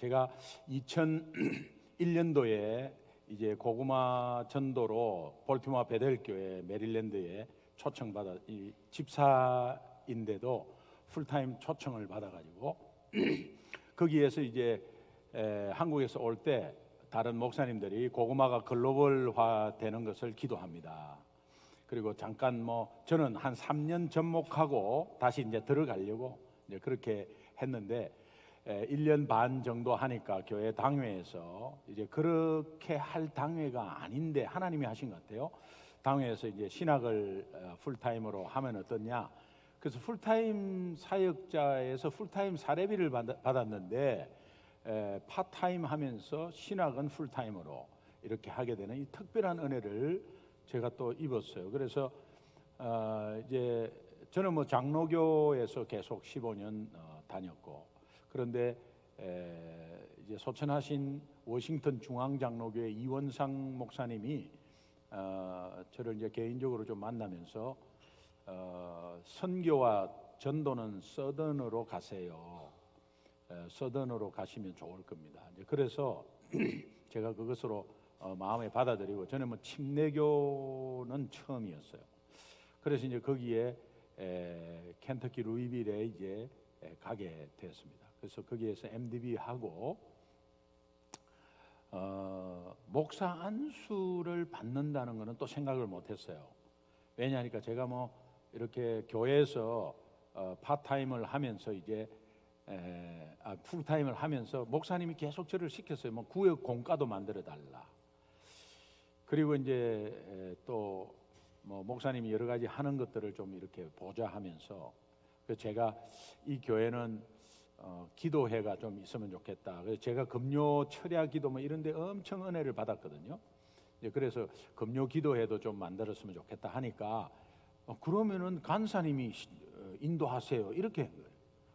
제가 2001년도에 이제 고구마 전도로 볼티모어 베델교회 메릴랜드에 초청받아 이 집사인데도 풀타임 초청을 받아가지고 거기에서 이제 한국에서 올 때 다른 목사님들이 고구마가 글로벌화 되는 것을 기도합니다. 그리고 잠깐 저는 한 3년 접목하고 다시 이제 들어가려고 이제 그렇게 했는데 1년 반 정도 하니까 교회 당회에서 이제 그렇게 할 당회가 아닌데 하나님이 하신 것 같아요. 당회에서 이제 신학을 풀타임으로 하면 어떠냐. 그래서 풀타임 사역자에서 풀타임 사례비를 받았는데 파타임 하면서 신학은 풀타임으로 이렇게 하게 되는 이 특별한 은혜를 제가 또 입었어요. 그래서 이제 저는 장로교에서 계속 15년 다녔고, 그런데 이제 소천하신 워싱턴 중앙장로교회 이원상 목사님이 저를 이제 개인적으로 좀 만나면서 선교와 전도는 서던으로 가세요. 서던으로 가시면 좋을 겁니다. 이제 그래서 제가 그것으로 마음에 받아들이고, 저는 침례교는 처음이었어요. 그래서 이제 거기에 켄터키 루이빌에 이제 가게 되었습니다. 그래서 거기에서 MDB 하고 목사 안수를 받는다는 것은 또 생각을 못했어요. 왜냐하니까 제가 이렇게 교회에서 파타임을 하면서 이제 풀타임을 하면서 목사님이 계속 저를 시켰어요. 구역 공과도 만들어 달라. 그리고 이제 또 목사님이 여러 가지 하는 것들을 좀 이렇게 보좌하면서 제가 이 교회는 기도회가 좀 있으면 좋겠다. 그래서 제가 금요 철야 기도 이런 데 엄청 은혜를 받았거든요. 그래서 금요 기도회도 좀 만들었으면 좋겠다 하니까 그러면은 간사님이 인도하세요. 이렇게 한 거예요.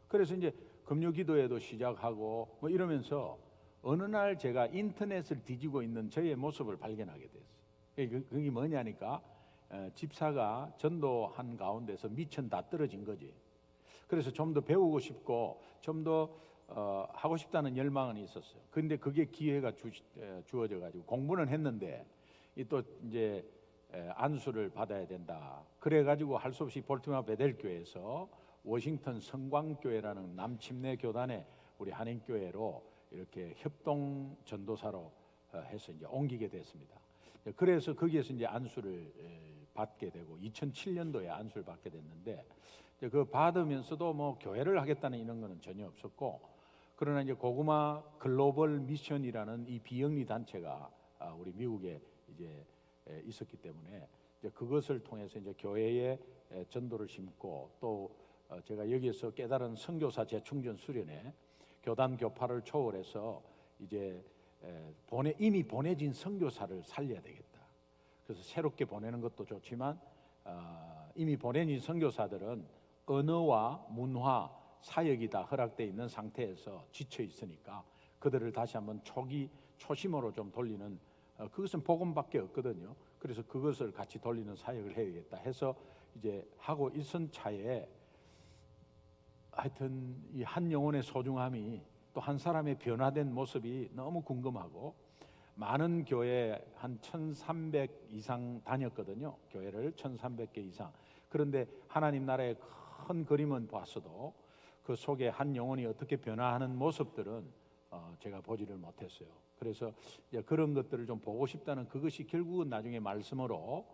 그래서 이제 금요 기도회도 시작하고 이러면서 어느 날 제가 인터넷을 뒤지고 있는 저의 모습을 발견하게 됐어요. 그게 뭐냐니까 집사가 전도한 가운데서 미천 다 떨어진 거지. 그래서 좀 더 배우고 싶고 좀 더 하고 싶다는 열망은 있었어요. 그런데 그게 기회가 주어져 가지고 공부는 했는데 또 이제 안수를 받아야 된다. 그래 가지고 할 수 없이 볼티모어 베델교회에서 워싱턴 성광교회라는 남침례 교단의 우리 한인교회로 이렇게 협동 전도사로 해서 이제 옮기게 됐습니다. 그래서 거기에서 이제 안수를 받게 되고 2007년도에 안수를 받게 됐는데, 그 받으면서도 교회를 하겠다는 이런 거는 전혀 없었고, 그러나 이제 고구마 글로벌 미션이라는 이 비영리 단체가 우리 미국에 이제 있었기 때문에 이제 그것을 통해서 이제 교회에 전도를 심고, 또 제가 여기에서 깨달은 선교사 재충전 수련회 교단 교파를 초월해서 이제 이미 보내진 선교사를 살려야 되겠다. 그래서 새롭게 보내는 것도 좋지만 이미 보내진 선교사들은 언어와 문화, 사역이 다 허락되어 있는 상태에서 지쳐 있으니까 그들을 다시 한번 초심으로 좀 돌리는, 그것은 복음밖에 없거든요. 그래서 그것을 같이 돌리는 사역을 해야겠다 해서 이제 하고 있은 차에 하여튼 이 한 영혼의 소중함이 또 한 사람의 변화된 모습이 너무 궁금하고, 많은 교회 한 1,300 이상 다녔거든요. 교회를 1,300개 이상. 그런데 하나님 나라의 큰 그림은 봤어도 그 속에 한 영혼이 어떻게 변화하는 모습들은 제가 보지를 못했어요. 그래서 이제 그런 것들을 좀 보고 싶다는 그것이 결국은 나중에 말씀으로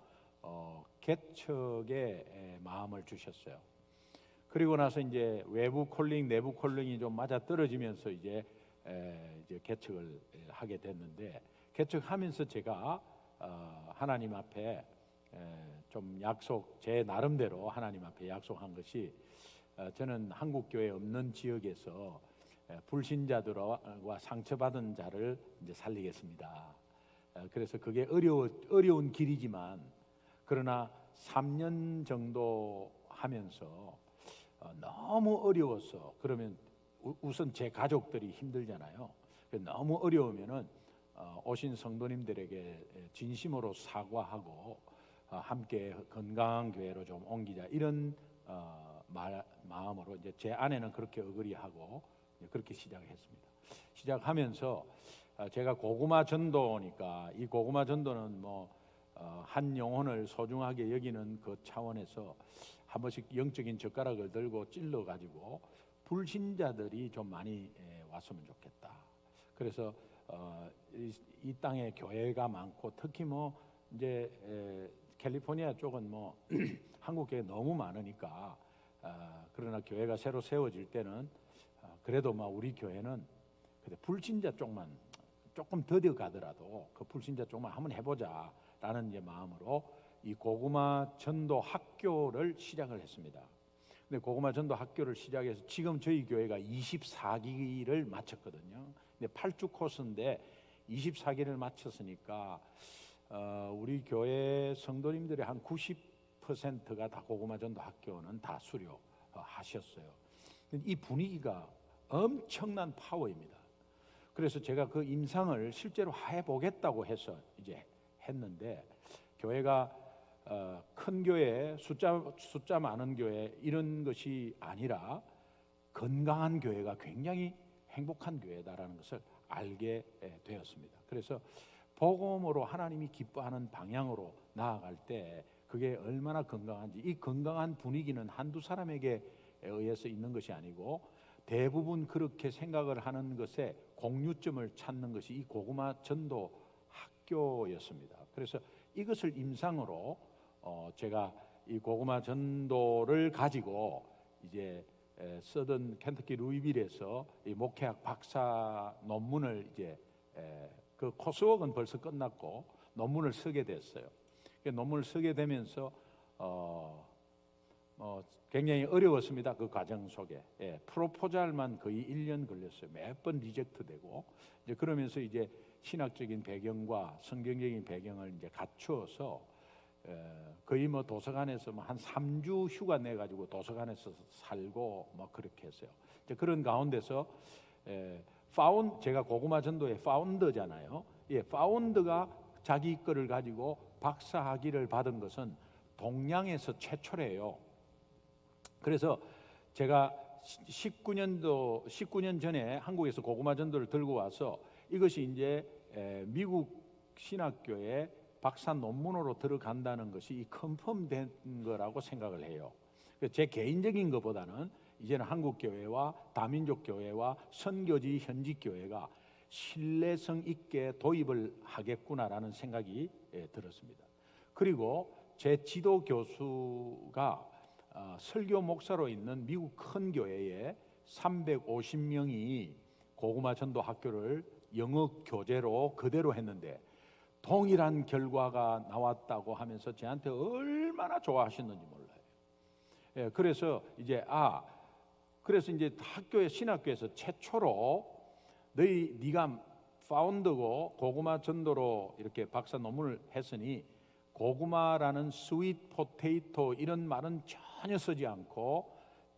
개척의 마음을 주셨어요. 그리고 나서 이제 외부 콜링, 내부 콜링이 좀 맞아 떨어지면서 이제 개척을 하게 됐는데, 개척하면서 제가 하나님 앞에 좀 제 나름대로 하나님 앞에 약속한 것이, 저는 한국 교회 없는 지역에서 불신자들과 상처받은 자를 이제 살리겠습니다. 그래서 그게 어려운 길이지만, 그러나 3년 정도 하면서 너무 어려웠어. 그러면 우선 제 가족들이 힘들잖아요. 너무 어려우면은 오신 성도님들에게 진심으로 사과하고 함께 건강한 교회로 좀 옮기자, 이런 마음으로 이제 제 아내는 그렇게 어그리하고 그렇게 시작을 했습니다. 시작하면서 제가 고구마 전도니까 이 고구마 전도는 한 영혼을 소중하게 여기는 그 차원에서 한 번씩 영적인 젓가락을 들고 찔러 가지고 불신자들이 좀 많이 왔으면 좋겠다. 그래서 이 땅에 교회가 많고 특히 이제 캘리포니아 쪽은 한국 교회 너무 많으니까 그러나 교회가 새로 세워질 때는 그래도 우리 교회는 불신자 쪽만 조금 더뎌 가더라도 그 불신자 쪽만 한번 해보자라는 이제 마음으로 이 고구마 전도 학교를 시작을 했습니다. 근데 고구마 전도 학교를 시작해서 지금 저희 교회가 24기를 마쳤거든요. 근데 8주 코스인데 24기를 마쳤으니까 우리 교회 성도님들의 한 90%가 다 고구마 전도 학교는 다 수료하셨어요. 이 분위기가 엄청난 파워입니다. 그래서 제가 그 임상을 실제로 해보겠다고 해서 이제 했는데 교회가 큰 교회, 숫자 많은 교회 이런 것이 아니라 건강한 교회가 굉장히 행복한 교회다라는 것을 알게 되었습니다. 그래서 복음으로 하나님이 기뻐하는 방향으로 나아갈 때 그게 얼마나 건강한지, 이 건강한 분위기는 한두 사람에게 의해서 있는 것이 아니고 대부분 그렇게 생각을 하는 것에 공유점을 찾는 것이 이 고구마 전도 학교였습니다. 그래서 이것을 임상으로 제가 이 고구마 전도를 가지고 이제 서던 켄터키 루이빌에서 이 목회학 박사 논문을 이제 그 코스웍은 벌써 끝났고 논문을 쓰게 됐어요. 논문을 쓰게 되면서 굉장히 어려웠습니다. 그 과정 속에 프로포잘만 거의 1년 걸렸어요. 몇 번 리젝트되고 이제 그러면서 이제 신학적인 배경과 성경적인 배경을 이제 갖추어서 거의 도서관에서 한 3주 휴가 내 가지고 도서관에서 살고 그렇게 했어요. 이제 그런 가운데서 제가 고구마 전도의 파운더잖아요. 파운더가 자기 거를 가지고 박사 학위를 받은 것은 동양에서 최초래요. 그래서 제가 19년 전에 한국에서 고구마 전도를 들고 와서 이것이 이제 미국 신학교에 박사 논문으로 들어간다는 것이 컨펌된 거라고 생각을 해요. 제 개인적인 것보다는 이제는 한국 교회와 다민족 교회와 선교지 현지 교회가 신뢰성 있게 도입을 하겠구나라는 생각이 들었습니다. 그리고 제 지도 교수가 설교 목사로 있는 미국 큰 교회에 350명이 고구마 전도 학교를 영어 교재로 그대로 했는데 동일한 결과가 나왔다고 하면서 저한테 얼마나 좋아하셨는지 몰라요. 그래서 이제 학교에 신학교에서 최초로 네가 파운더고 고구마 전도로 이렇게 박사 논문을 했으니 고구마라는 스윗 포테이토 이런 말은 전혀 쓰지 않고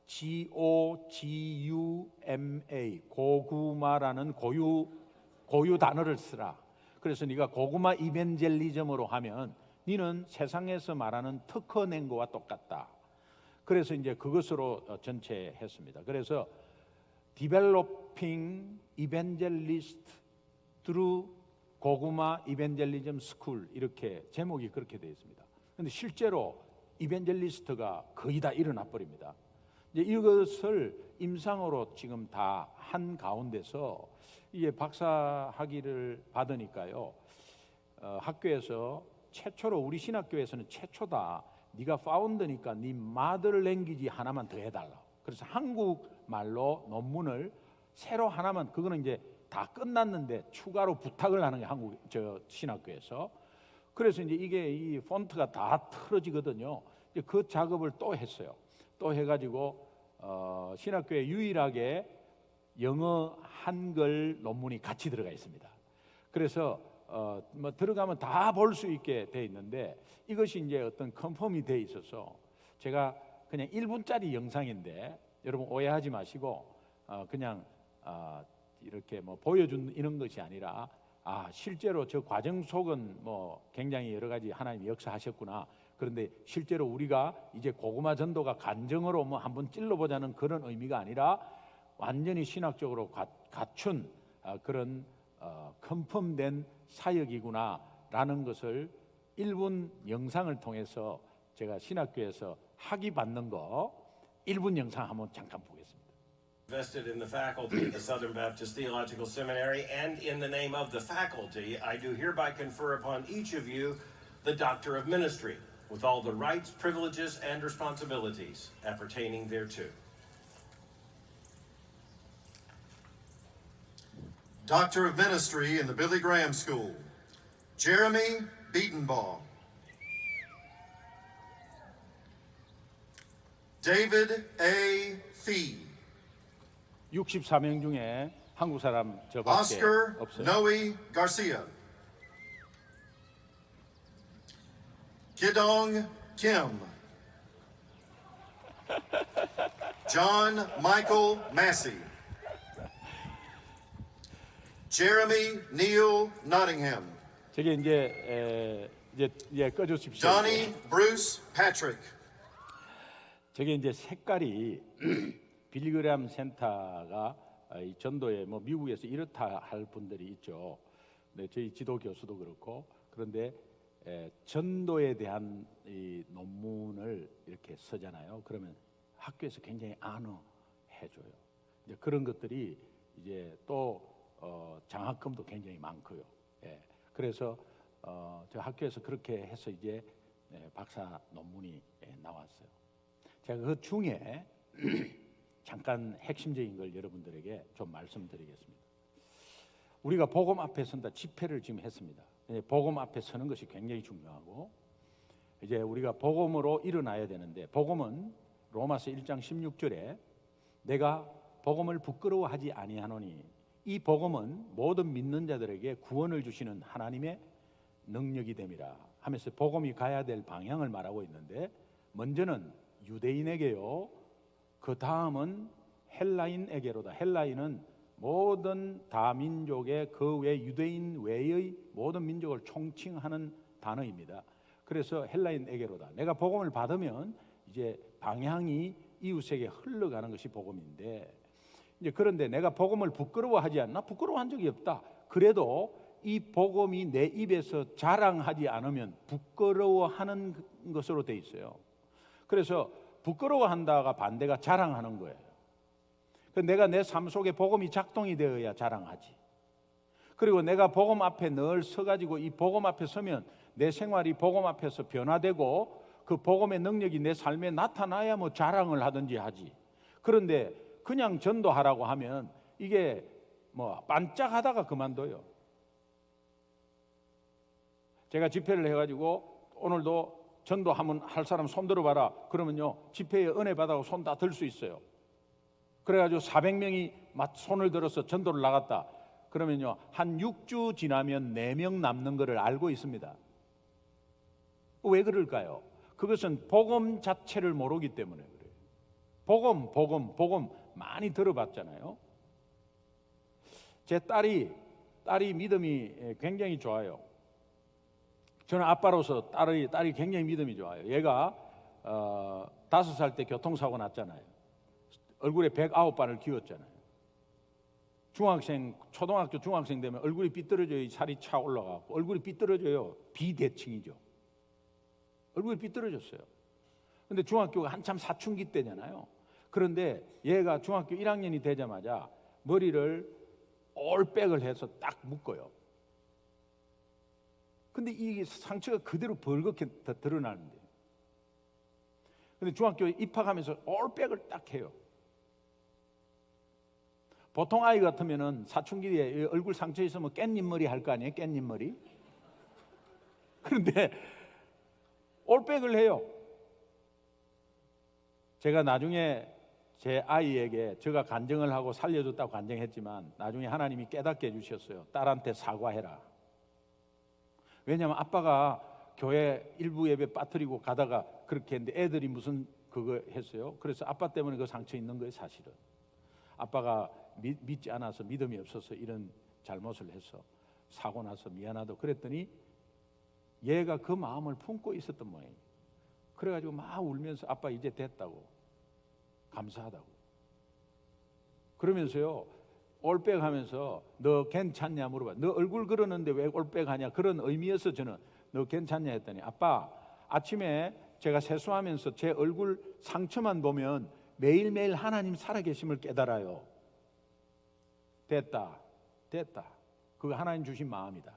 GOGUMA 고구마라는 고유 단어를 쓰라. 그래서 네가 고구마 이벤젤리즘으로 하면 너는 세상에서 말하는 특허 낸 거와 똑같다. 그래서 이제 그것으로 전체 했습니다. 그래서 Developing Evangelist through 고구마 이벤젤리즘 스쿨 이렇게 제목이 그렇게 되어 있습니다. 그런데 실제로 이벤젤리스트가 거의 다 일어나 버립니다. 이제 이것을 임상으로 지금 다 한 가운데서 이게 박사 학위를 받으니까요. 학교에서 최초로 우리 신학교에서는 최초다. 네가 파운더니까 네 마더 랭귀지 하나만 더 해달라. 그래서 한국말로 논문을 새로 하나만 그거는 이제 다 끝났는데 추가로 부탁을 하는 게 신학교에서. 그래서 이제 이게 이 폰트가 다 틀어지거든요. 이제 그 작업을 또 했어요. 또 해가지고 신학교에 유일하게 영어 한글 논문이 같이 들어가 있습니다. 그래서 들어가면 다 볼 수 있게 돼 있는데 이것이 이제 어떤 컨펌이 돼 있어서 제가 그냥 1분짜리 영상인데 여러분 오해하지 마시고 그냥 이렇게 보여준 이런 것이 아니라 실제로 저 과정 속은 굉장히 여러 가지 하나님이 역사하셨구나. 그런데 실제로 우리가 이제 고구마 전도가 간증으로 한번 찔러보자는 그런 의미가 아니라 완전히 신학적으로 갖춘 그런 컨펌된 사역이구나라는 것을 1분 영상을 통해서 제가 신학교에서 학위 받는 거 1분 영상 한번 잠깐 보겠습니다. Vested in the faculty of the Southern Baptist Theological Seminary and in the name of the faculty, I do hereby confer upon each of you the Doctor of Ministry with all the rights, privileges, and responsibilities appertaining thereto. Doctor of Ministry in the Billy Graham School, Jeremy Beatenbaugh. David A. Fee. 64명 중에 한국 사람 저밖에 Oscar 없어요. Noe Garcia. Kidong Kim. John Michael Massey. Jeremy Neil Nottingham. 저게 이제 꺼주십시오. Donnie Bruce Patrick. 저게 이제 색깔이 빌리그램 센터가 이 전도에 뭐 미국에서 이렇다 할 분들이 있죠. 네, 저희 지도 교수도 그렇고 그런데 전도에 대한 이 논문을 이렇게 쓰잖아요. 그러면 학교에서 굉장히 안어해줘요. 이제 그런 것들이 이제 또 장학금도 굉장히 많고요. 예, 그래서 저 학교에서 그렇게 해서 이제 박사 논문이 나왔어요. 제가 그 중에 잠깐 핵심적인 걸 여러분들에게 좀 말씀드리겠습니다. 우리가 복음 앞에 선다 집회를 지금 했습니다. 복음 앞에 서는 것이 굉장히 중요하고 이제 우리가 복음으로 일어나야 되는데 복음은 로마서 1장 16절에 내가 복음을 부끄러워하지 아니하노니 이 복음은 모든 믿는 자들에게 구원을 주시는 하나님의 능력이 됨이라 하면서 복음이 가야 될 방향을 말하고 있는데 먼저는 유대인에게요. 그 다음은 헬라인에게로다. 헬라인은 모든 다민족의 그 외 유대인 외의 모든 민족을 총칭하는 단어입니다. 그래서 헬라인에게로다. 내가 복음을 받으면 이제 방향이 이웃에게 흘러가는 것이 복음인데 이제 그런데 내가 복음을 부끄러워하지 않나? 부끄러워한 적이 없다. 그래도 이 복음이 내 입에서 자랑하지 않으면 부끄러워하는 것으로 돼 있어요. 그래서 부끄러워한다가 반대가 자랑하는 거예요. 내가 내 삶 속에 복음이 작동이 되어야 자랑하지. 그리고 내가 복음 앞에 늘 서가지고 이 복음 앞에 서면 내 생활이 복음 앞에서 변화되고 그 복음의 능력이 내 삶에 나타나야 뭐 자랑을 하든지 하지. 그런데 그냥 전도하라고 하면 이게 뭐 반짝하다가 그만둬요. 제가 집회를 해가지고 오늘도 전도하면 할 사람 손 들어봐라. 그러면요 집회에 은혜 받아서 손 다 들 수 있어요. 그래가지고 400명이 손을 들어서 전도를 나갔다. 그러면요 한 6주 지나면 4명 남는 것을 알고 있습니다. 왜 그럴까요? 그것은 복음 자체를 모르기 때문에 그래요. 복음 많이 들어봤잖아요. 제 딸이 믿음이 굉장히 좋아요. 저는 아빠로서 딸이 굉장히 믿음이 좋아요. 얘가 5살 때 교통사고 났잖아요. 얼굴에 109발을 기웠잖아요. 초등학교 중학생 되면 얼굴이 삐뚤어져요. 살이 차 올라가고 얼굴이 삐뚤어져요. 비대칭이죠. 얼굴이 삐뚤어졌어요. 근데 중학교가 한참 사춘기 때잖아요. 그런데 얘가 중학교 1학년이 되자마자 머리를 올백을 해서 딱 묶어요. 근데 이 상처가 그대로 벌겋게 드러나는데. 근데 중학교에 입학하면서 올백을 딱 해요. 보통 아이 같으면은 사춘기에 얼굴 상처 있으면 깻잎머리 할 거 아니에요? 깻잎머리. 그런데 올백을 해요. 제가 나중에 제 아이에게 제가 간증을 하고 살려줬다고 간증했지만 나중에 하나님이 깨닫게 해주셨어요. 딸한테 사과해라. 왜냐하면 아빠가 교회 일부 예배 빠뜨리고 가다가 그렇게 했는데 애들이 무슨 그거 했어요. 그래서 아빠 때문에 그 상처 있는 거예요. 사실은 아빠가 믿지 않아서 믿음이 없어서 이런 잘못을 해서 사고 나서 미안하다고 그랬더니 얘가 그 마음을 품고 있었던 모양이에요. 그래가지고 막 울면서 아빠 이제 됐다고 감사하다고 그러면서요 올백하면서 너 괜찮냐 물어봐. 너 얼굴 그러는데 왜 올백하냐, 그런 의미여서 저는 너 괜찮냐 했더니, 아빠 아침에 제가 세수하면서 제 얼굴 상처만 보면 매일매일 하나님 살아계심을 깨달아요. 됐다. 그거 하나님 주신 마음이다.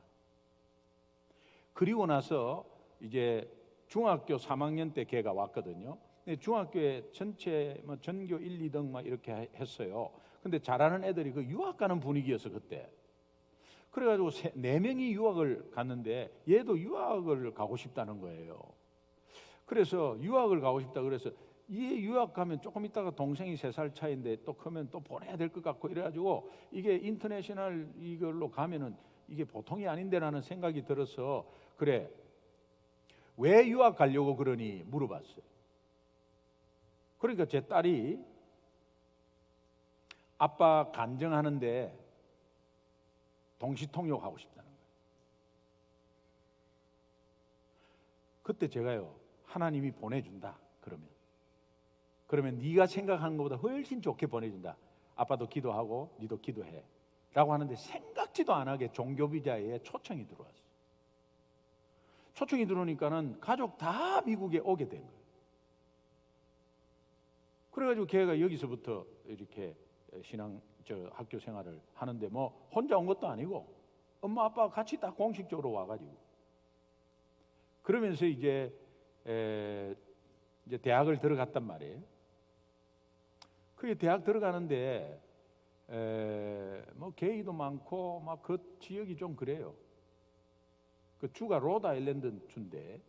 그리고 나서 이제 중학교 3학년 때 걔가 왔거든요. 중학교에 전체 뭐 전교 1, 2등 막 이렇게 했어요. 근데 잘하는 애들이 그 유학 가는 분위기였어 그때. 그래가지고 4명이 유학을 갔는데 얘도 유학을 가고 싶다는 거예요. 그래서 유학을 가고 싶다 그래서 얘 유학 가면 조금 있다가 동생이 3살 차이인데 또 크면 또 보내야 될 것 같고 이래가지고 이게 인터내셔널 이걸로 가면은 이게 보통이 아닌데라는 생각이 들어서, 그래 왜 유학 가려고 그러니 물어봤어요. 그러니까 제 딸이 아빠 간증하는데 동시통역하고 싶다는 거예요. 그때 제가요, 하나님이 보내준다 그러면 네가 생각하는 것보다 훨씬 좋게 보내준다. 아빠도 기도하고 니도 기도해 라고 하는데 생각지도 안 하게 종교비자에 초청이 들어왔어요. 초청이 들어오니까는 가족 다 미국에 오게 된 거예요. 그래가지고 걔가 여기서부터 이렇게 학교 생활을 하는데 뭐 혼자 온 것도 아니고 엄마 아빠가 같이 다 공식적으로 와가지고, 그러면서 이제 대학을 들어갔단 말이에요. 그게 대학 들어가는데 뭐 게이도 많고 막 그 지역이 좀 그래요. 그 주가 로드아일랜드 주인데,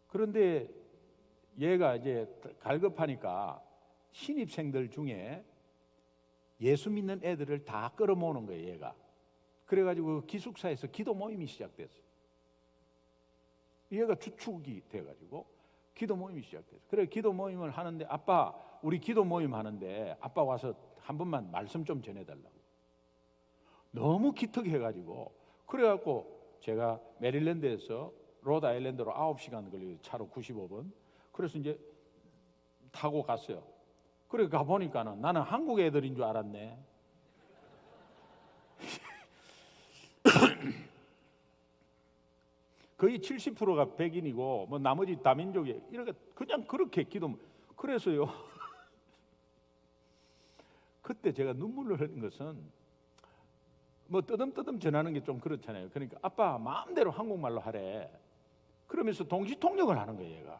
그런데 얘가 이제 갈급하니까 신입생들 중에 예수 믿는 애들을 다 끌어모으는 거예요, 얘가. 그래가지고 기숙사에서 기도 모임이 시작됐어요. 얘가 주축이 돼가지고 기도 모임이 시작됐어요. 그래 기도 모임을 하는데, 아빠 우리 기도 모임 하는데 아빠 와서 한 번만 말씀 좀 전해달라고. 너무 기특해가지고, 그래갖고 제가 메릴랜드에서 로드아일랜드로 9시간 걸려요. 차로 95분. 그래서 이제 타고 갔어요. 그래 가보니까는 나는 한국 애들인 줄 알았네. 거의 70%가 백인이고 뭐 나머지 다민족이 이렇게 그냥 그렇게 기도. 그래서요 그때 제가 눈물을 흘린 것은, 뭐 뜨듬뜨듬 전하는 게 좀 그렇잖아요. 그러니까 아빠 마음대로 한국말로 하래. 그러면서 동시통역을 하는 거예요, 얘가.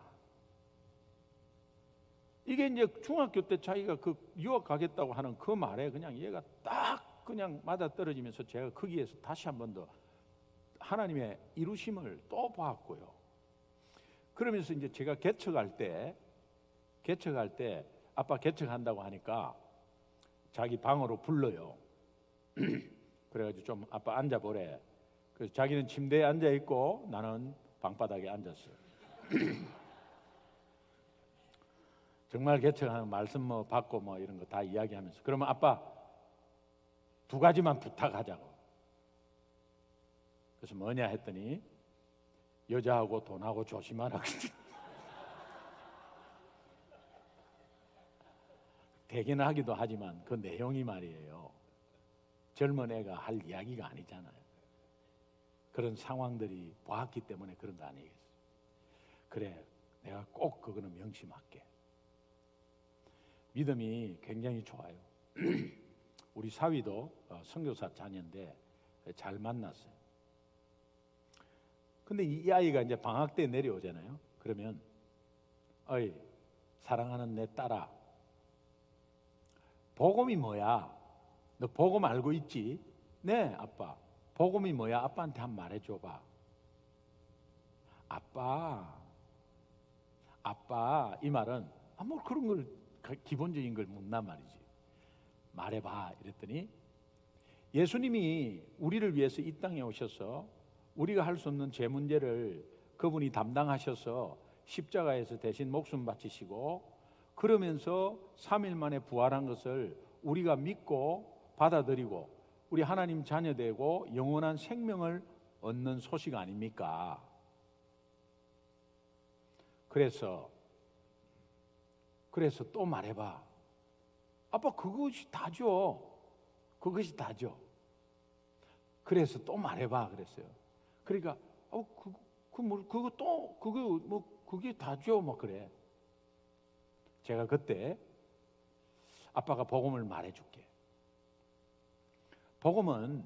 이게 이제 중학교 때 자기가 그 유학 가겠다고 하는 그 말에 그냥 얘가 딱 그냥 맞아떨어지면서 제가 거기에서 다시 한 번 더 하나님의 이루심을 또 봤고요. 그러면서 이제 제가 개척할 때 아빠 개척한다고 하니까 자기 방으로 불러요. 그래가지고 좀 아빠 앉아보래. 그래서 자기는 침대에 앉아 있고 나는 방바닥에 앉았어요. 정말 개척하는 말씀 뭐 받고 뭐 이런 거 다 이야기하면서, 그러면 아빠 2가지만 부탁하자고. 그래서 뭐냐 했더니 여자하고 돈하고 조심하라. 되긴 하기도 하지만 그 내용이 말이에요, 젊은 애가 할 이야기가 아니잖아요. 그런 상황들이 보았기 때문에 그런 거 아니겠어요. 그래 내가 꼭 그거는 명심할게. 믿음이 굉장히 좋아요. 우리 사위도 선교사 자녀인데 잘 만났어요. 근데 이 아이가 이제 방학 때 내려오잖아요. 그러면 어이 사랑하는 내 딸아, 복음이 뭐야? 너 복음 알고 있지? 네 아빠. 복음이 뭐야? 아빠한테 한번 말해줘봐. 아빠 이 말은 뭐 그런 걸 기본적인 걸 묻나 말이지. 말해봐 이랬더니, 예수님이 우리를 위해서 이 땅에 오셔서 우리가 할 수 없는 죄 문제를 그분이 담당하셔서 십자가에서 대신 목숨 바치시고, 그러면서 3일 만에 부활한 것을 우리가 믿고 받아들이고 우리 하나님 자녀 되고 영원한 생명을 얻는 소식 아닙니까? 그래서 또 말해봐. 아빠 그것이 다죠. 그것이 다죠. 그래서 또 말해봐 그랬어요. 그러니까 그게 다죠 뭐 그래. 제가 그때 아빠가 복음을 말해줄게. 복음은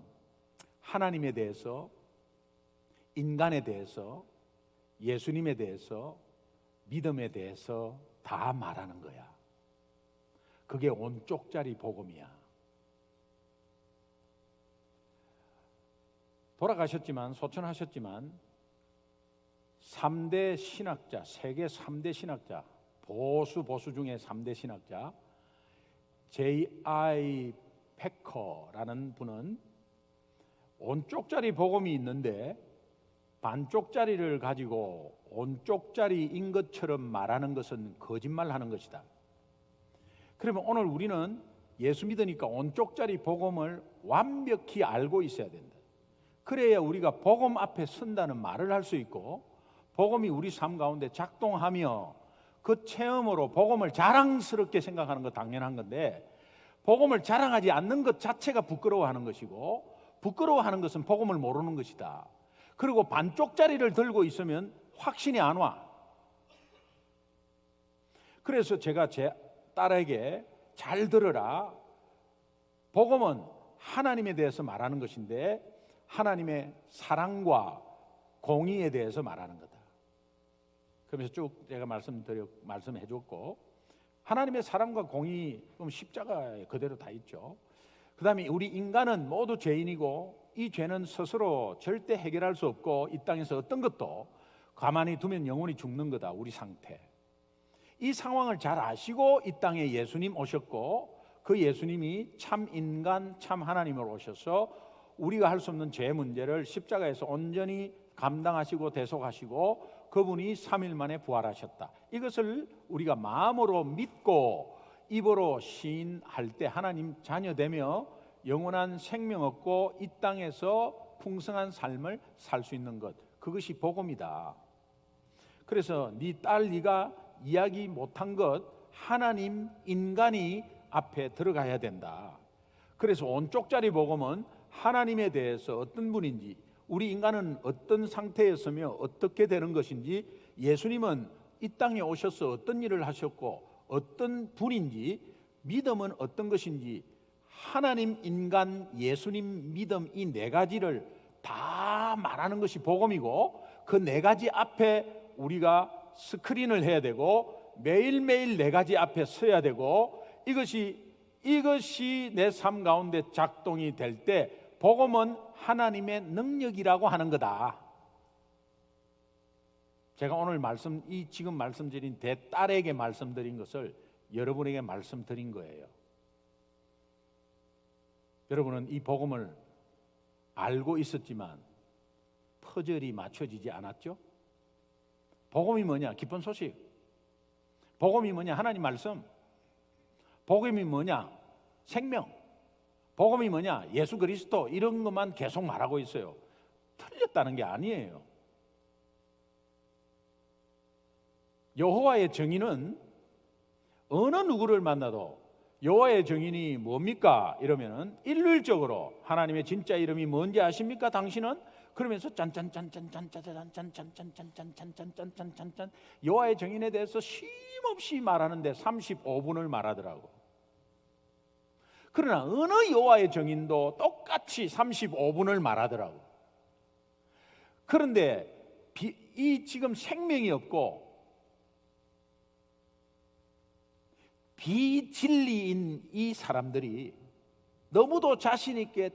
하나님에 대해서, 인간에 대해서, 예수님에 대해서, 믿음에 대해서 다 말하는 거야. 그게 온쪽짜리 복음이야. 돌아가셨지만, 소천하셨지만 3대 신학자, 세계 3대 신학자, 보수 중에 3대 신학자 J.I. 패커라는 분은 온쪽짜리 복음이 있는데 반쪽짜리를 가지고 온쪽짜리인 것처럼 말하는 것은 거짓말하는 것이다. 그러면 오늘 우리는 예수 믿으니까 온쪽짜리 복음을 완벽히 알고 있어야 된다. 그래야 우리가 복음 앞에 선다는 말을 할 수 있고 복음이 우리 삶 가운데 작동하며 그 체험으로 복음을 자랑스럽게 생각하는 것 당연한 건데 복음을 자랑하지 않는 것 자체가 부끄러워하는 것이고 부끄러워하는 것은 복음을 모르는 것이다. 그리고 반쪽짜리를 들고 있으면 확신이 안 와. 그래서 제가 제 딸에게 잘 들으라. 복음은 하나님에 대해서 말하는 것인데 하나님의 사랑과 공의에 대해서 말하는 거다. 그러면서 쭉 제가 말씀해 줬고 하나님의 사랑과 공의 십자가에 그대로 다 있죠. 그 다음에 우리 인간은 모두 죄인이고 이 죄는 스스로 절대 해결할 수 없고 이 땅에서 어떤 것도 가만히 두면 영원히 죽는 거다. 우리 상태. 이 상황을 잘 아시고 이 땅에 예수님 오셨고 그 예수님이 참 인간 참 하나님으로 오셔서 우리가 할 수 없는 죄 문제를 십자가에서 온전히 감당하시고 대속하시고 그분이 3일 만에 부활하셨다. 이것을 우리가 마음으로 믿고 입으로 시인할 때 하나님 자녀되며 영원한 생명 얻고 이 땅에서 풍성한 삶을 살 수 있는 것, 그것이 복음이다. 그래서 네 딸 네가 이야기 못한 것 하나님 인간이 앞에 들어가야 된다. 그래서 온쪽짜리 복음은 하나님에 대해서 어떤 분인지 우리 인간은 어떤 상태였으며 어떻게 되는 것인지 예수님은 이 땅에 오셔서 어떤 일을 하셨고 어떤 분인지 믿음은 어떤 것인지 하나님, 인간, 예수님, 믿음 이 네 가지를 다 말하는 것이 복음이고 그 네 가지 앞에 우리가 스크린을 해야 되고 매일매일 네 가지 앞에 서야 되고 이것이 내 삶 가운데 작동이 될 때 복음은 하나님의 능력이라고 하는 거다. 제가 오늘 지금 말씀드린 대 딸에게 말씀드린 것을 여러분에게 말씀드린 거예요. 여러분은 이 복음을 알고 있었지만 퍼즐이 맞춰지지 않았죠? 복음이 뭐냐? 기쁜 소식. 복음이 뭐냐? 하나님 말씀. 복음이 뭐냐? 생명. 복음이 뭐냐? 예수 그리스도. 이런 것만 계속 말하고 있어요. 틀렸다는 게 아니에요. 여호와의 정의는 어느 누구를 만나도 여호와의 정의는 뭡니까? 이러면은 일률적으로 하나님의 진짜 이름이 뭔지 아십니까? 당신은? 그러면서 짠짠짠짠짠짠짠짠짠짠짠짠짠짠짠짠 여호와의 정의에 대해서 쉼없이 말하는데 35분을 말하더라고. 그러나 어느 여호와의 정인도 똑같이 35분을 말하더라고. 그런데 이 지금 생명이 없고 비진리인 이 사람들이 너무도 자신 있게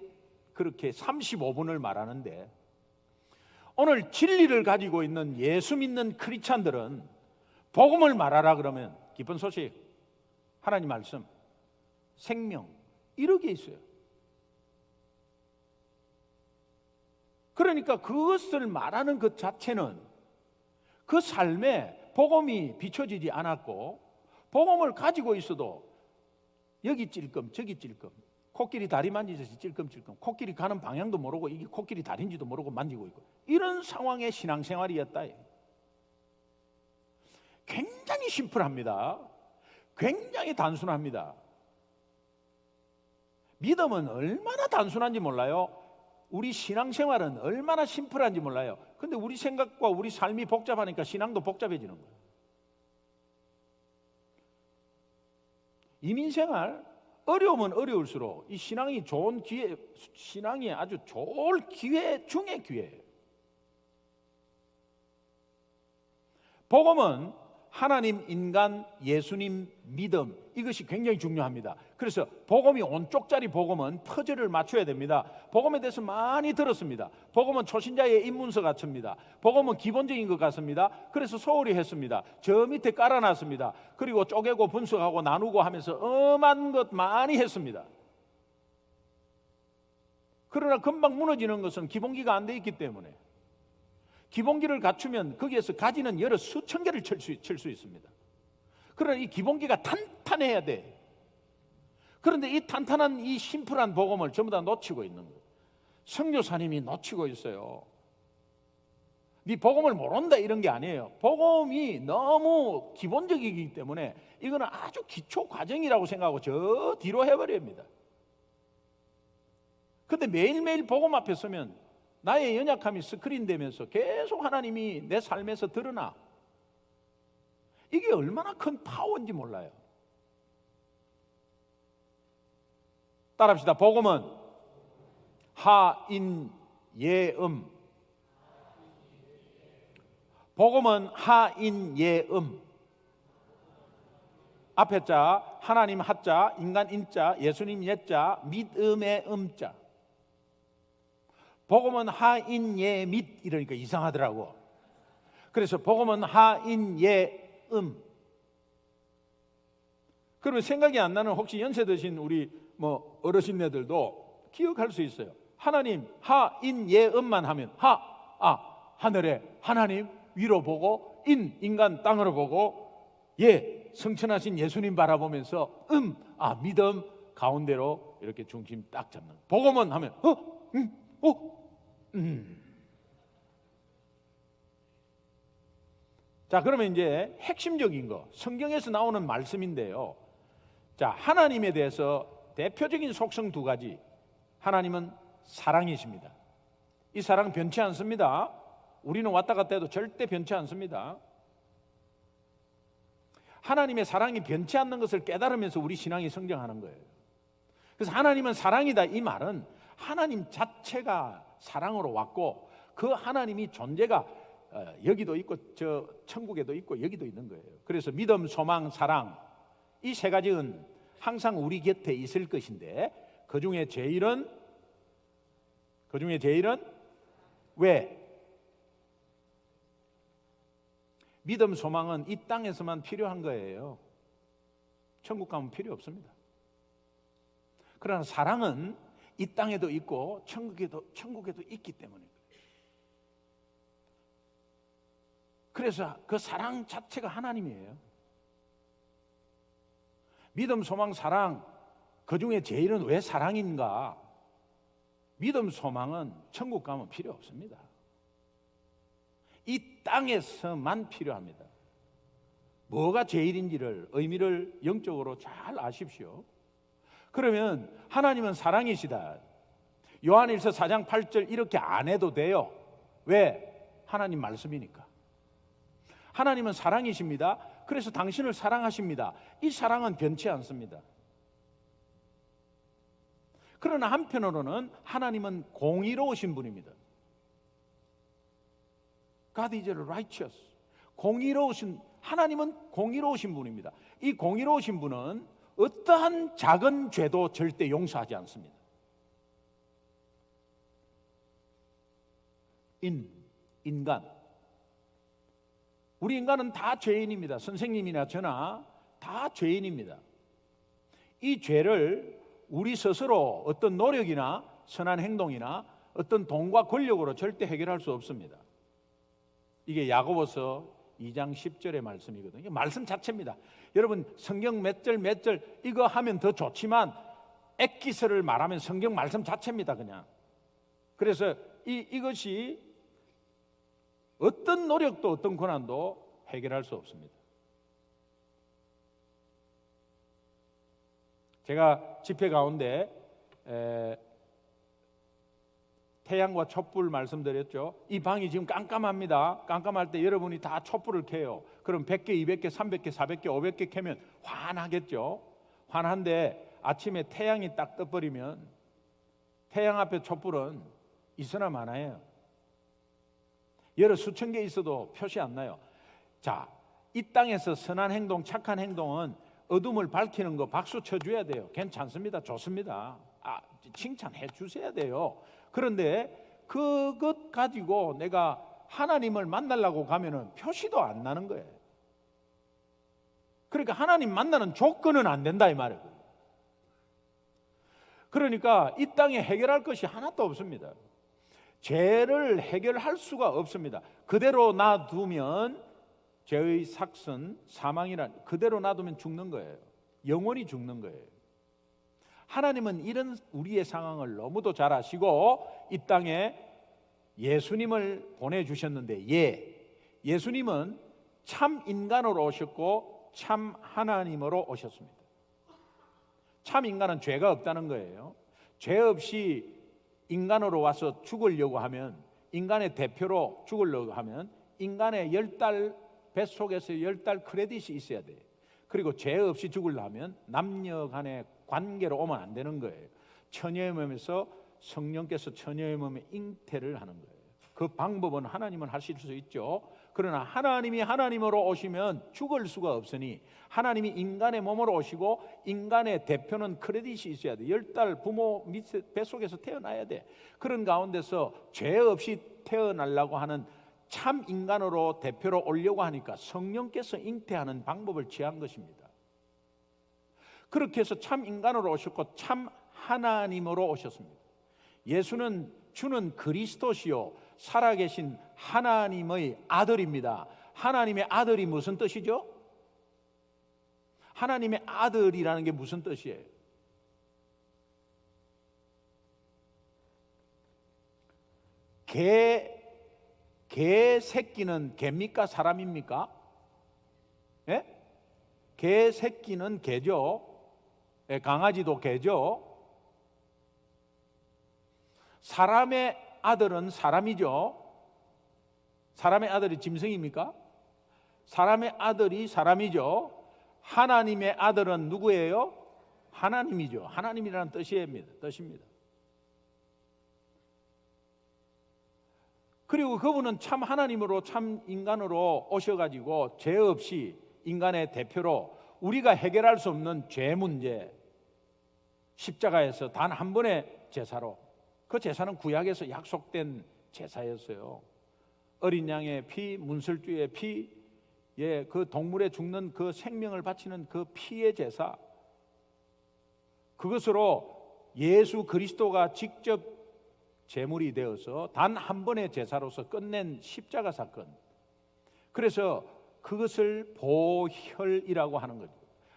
그렇게 35분을 말하는데 오늘 진리를 가지고 있는 예수 믿는 크리스찬들은 복음을 말하라 그러면 기쁜 소식, 하나님 말씀, 생명 이렇게 있어요. 그러니까 그것을 말하는 것 자체는 그 삶에 복음이 비춰지지 않았고 복음을 가지고 있어도 여기 찔끔 저기 찔끔 코끼리 다리 만지듯이 찔끔찔끔 코끼리 가는 방향도 모르고 이게 코끼리 다리인지도 모르고 만지고 있고 이런 상황의 신앙생활이었다. 굉장히 심플합니다. 굉장히 단순합니다. 믿음은 얼마나 단순한지 몰라요. 우리 신앙생활은 얼마나 심플한지 몰라요. 근데 우리 생각과 우리 삶이 복잡하니까 신앙도 복잡해지는 거예요. 이민생활 어려우면 어려울수록 이 신앙이 좋은 기회, 신앙이 아주 좋을 기회 중의 기회예요. 복음은 하나님, 인간, 예수님, 믿음, 이것이 굉장히 중요합니다. 그래서 복음이 온쪽짜리 복음은 퍼즐을 맞춰야 됩니다. 복음에 대해서 많이 들었습니다. 복음은 초신자의 입문서 같습니다. 복음은 기본적인 것 같습니다. 그래서 소홀히 했습니다. 저 밑에 깔아놨습니다. 그리고 쪼개고 분석하고 나누고 하면서 엄한 것 많이 했습니다. 그러나 금방 무너지는 것은 기본기가 안 돼 있기 때문에, 기본기를 갖추면 거기에서 가지는 여러 수천 개를 칠 수 있습니다. 그러나 이 기본기가 탄탄해야 돼. 그런데 이 탄탄한 이 심플한 복음을 전부 다 놓치고 있는 거예요. 선교사님이 놓치고 있어요. 네 복음을 모른다 이런 게 아니에요. 복음이 너무 기본적이기 때문에 이거는 아주 기초 과정이라고 생각하고 저 뒤로 해버립니다. 근데 매일매일 복음 앞에 서면 나의 연약함이 스크린되면서 계속 하나님이 내 삶에서 드러나. 이게 얼마나 큰 파워인지 몰라요. 따라합시다. 복음은 하인예음. 복음은 하인예음. 앞에 자 하나님 하자, 인간 인자, 예수님 예자, 믿음의 음자. 복음은 하인예밑 이러니까 이상하더라고. 그래서 복음은 하인예음. 그러면 생각이 안 나는 혹시 연세 드신 우리 어르신네들도 기억할 수 있어요. 하나님 하인예음만 하면 하늘에 하나님 위로 보고, 인간 땅으로 보고, 성천하신 예수님 바라보면서 믿음 가운데로 이렇게 중심 딱 잡는. 복음은 하면 자, 그러면 이제 핵심적인 거, 성경에서 나오는 말씀인데요. 자, 하나님에 대해서 대표적인 속성 두 가지. 하나님은 사랑이십니다. 이 사랑 변치 않습니다. 우리는 왔다 갔다 해도 절대 변치 않습니다. 하나님의 사랑이 변치 않는 것을 깨달으면서 우리 신앙이 성장하는 거예요. 그래서 하나님은 사랑이다, 이 말은 하나님 자체가 사랑으로 왔고, 그 하나님이 존재가 여기도 있고 저 천국에도 있고 여기도 있는 거예요. 그래서 믿음, 소망, 사랑, 이 세 가지는 항상 우리 곁에 있을 것인데, 그 중에 제일은 왜? 믿음, 소망은 이 땅에서만 필요한 거예요. 천국 가면 필요 없습니다. 그러나 사랑은 이 땅에도 있고 천국에도 있기 때문에. 그래서 그 사랑 자체가 하나님이에요. 믿음, 소망, 사랑, 그 중에 제일은 왜 사랑인가? 믿음, 소망은 천국 가면 필요 없습니다. 이 땅에서만 필요합니다. 뭐가 제일인지를, 의미를 영적으로 잘 아십시오. 그러면 하나님은 사랑이시다. 요한일서 4장 8절 이렇게 안 해도 돼요. 왜? 하나님 말씀이니까. 하나님은 사랑이십니다. 그래서 당신을 사랑하십니다. 이 사랑은 변치 않습니다. 그러나 한편으로는 하나님은 공의로우신 분입니다. God is righteous. 하나님은 공의로우신 분입니다. 이 공의로우신 분은 어떠한 작은 죄도 절대 용서하지 않습니다. 인간. 우리 인간은 다 죄인입니다. 선생님이나 저나 다 죄인입니다. 이 죄를 우리 스스로 어떤 노력이나 선한 행동이나 어떤 돈과 권력으로 절대 해결할 수 없습니다. 이게 야고보서 2장 10절의 말씀이거든요. 이게 말씀 자체입니다. 여러분 성경 몇 절 이거 하면 더 좋지만 액기스를 말하면 성경 말씀 자체입니다. 그냥. 그래서 이것이 어떤 노력도 어떤 고난도 해결할 수 없습니다. 제가 집회 가운데 태양과 촛불 말씀드렸죠. 이 방이 지금 깜깜합니다. 깜깜할 때 여러분이 다 촛불을 켜요. 그럼 100개, 200개, 300개, 400개, 500개 켜면 환하겠죠. 환한데 아침에 태양이 딱 떠버리면 태양 앞에 촛불은 있으나 마나요. 여러 수천 개 있어도 표시 안 나요. 자, 이 땅에서 선한 행동, 착한 행동은 어둠을 밝히는 거 박수 쳐줘야 돼요. 괜찮습니다. 좋습니다. 칭찬해 주셔야 돼요. 그런데 그것 가지고 내가 하나님을 만나려고 가면은 표시도 안 나는 거예요. 그러니까 하나님 만나는 조건은 안 된다 이 말이에요. 그러니까 이 땅에 해결할 것이 하나도 없습니다. 죄를 해결할 수가 없습니다. 그대로 놔두면 죄의 삭선, 사망이란 그대로 놔두면 죽는 거예요. 영원히 죽는 거예요. 하나님은 이런 우리의 상황을 너무도 잘 아시고 이 땅에 예수님을 보내주셨는데 예수님은 참 인간으로 오셨고 참 하나님으로 오셨습니다. 참 인간은 죄가 없다는 거예요. 죄 없이 인간으로 와서 죽으려고 하면, 인간의 대표로 죽으려고 하면 인간의 10달 뱃속에서 10달 크레딧이 있어야 돼요. 그리고 죄 없이 죽으려면 남녀 간의 관계로 오면 안 되는 거예요. 처녀의 몸에서 성령께서 처녀의 몸에 잉태를 하는 거예요. 그 방법은 하나님은 하실 수 있죠. 그러나 하나님이 하나님으로 오시면 죽을 수가 없으니 하나님이 인간의 몸으로 오시고 인간의 대표는 크레딧이 있어야 돼. 10달 부모 밑에 뱃속에서 태어나야 돼. 그런 가운데서 죄 없이 태어나려고 하는 참 인간으로 대표로 오려고 하니까 성령께서 잉태하는 방법을 취한 것입니다. 그렇게 해서 참 인간으로 오셨고 참 하나님으로 오셨습니다. 예수는 주는 그리스도시요 살아계신 하나님의 아들입니다. 하나님의 아들이 무슨 뜻이죠? 하나님의 아들이라는 게 무슨 뜻이에요? 개 새끼는 개입니까? 사람입니까? 예? 개 새끼는 개죠. 예, 강아지도 개죠. 사람의 아들은 사람이죠. 사람의 아들이 짐승입니까? 사람의 아들이 사람이죠. 하나님의 아들은 누구예요? 하나님이죠. 하나님이라는 뜻입니다. 그리고 그분은 참 하나님으로 참 인간으로 오셔가지고 죄 없이 인간의 대표로 우리가 해결할 수 없는 죄 문제 십자가에서 단 한 번의 제사로, 그 제사는 구약에서 약속된 제사였어요. 어린 양의 피, 문설주의 피, 그 동물에 죽는 그 생명을 바치는 그 피의 제사, 그것으로 예수 그리스도가 직접 제물이 되어서 단 한 번의 제사로서 끝낸 십자가 사건. 그래서 그것을 보혈이라고 하는 거죠.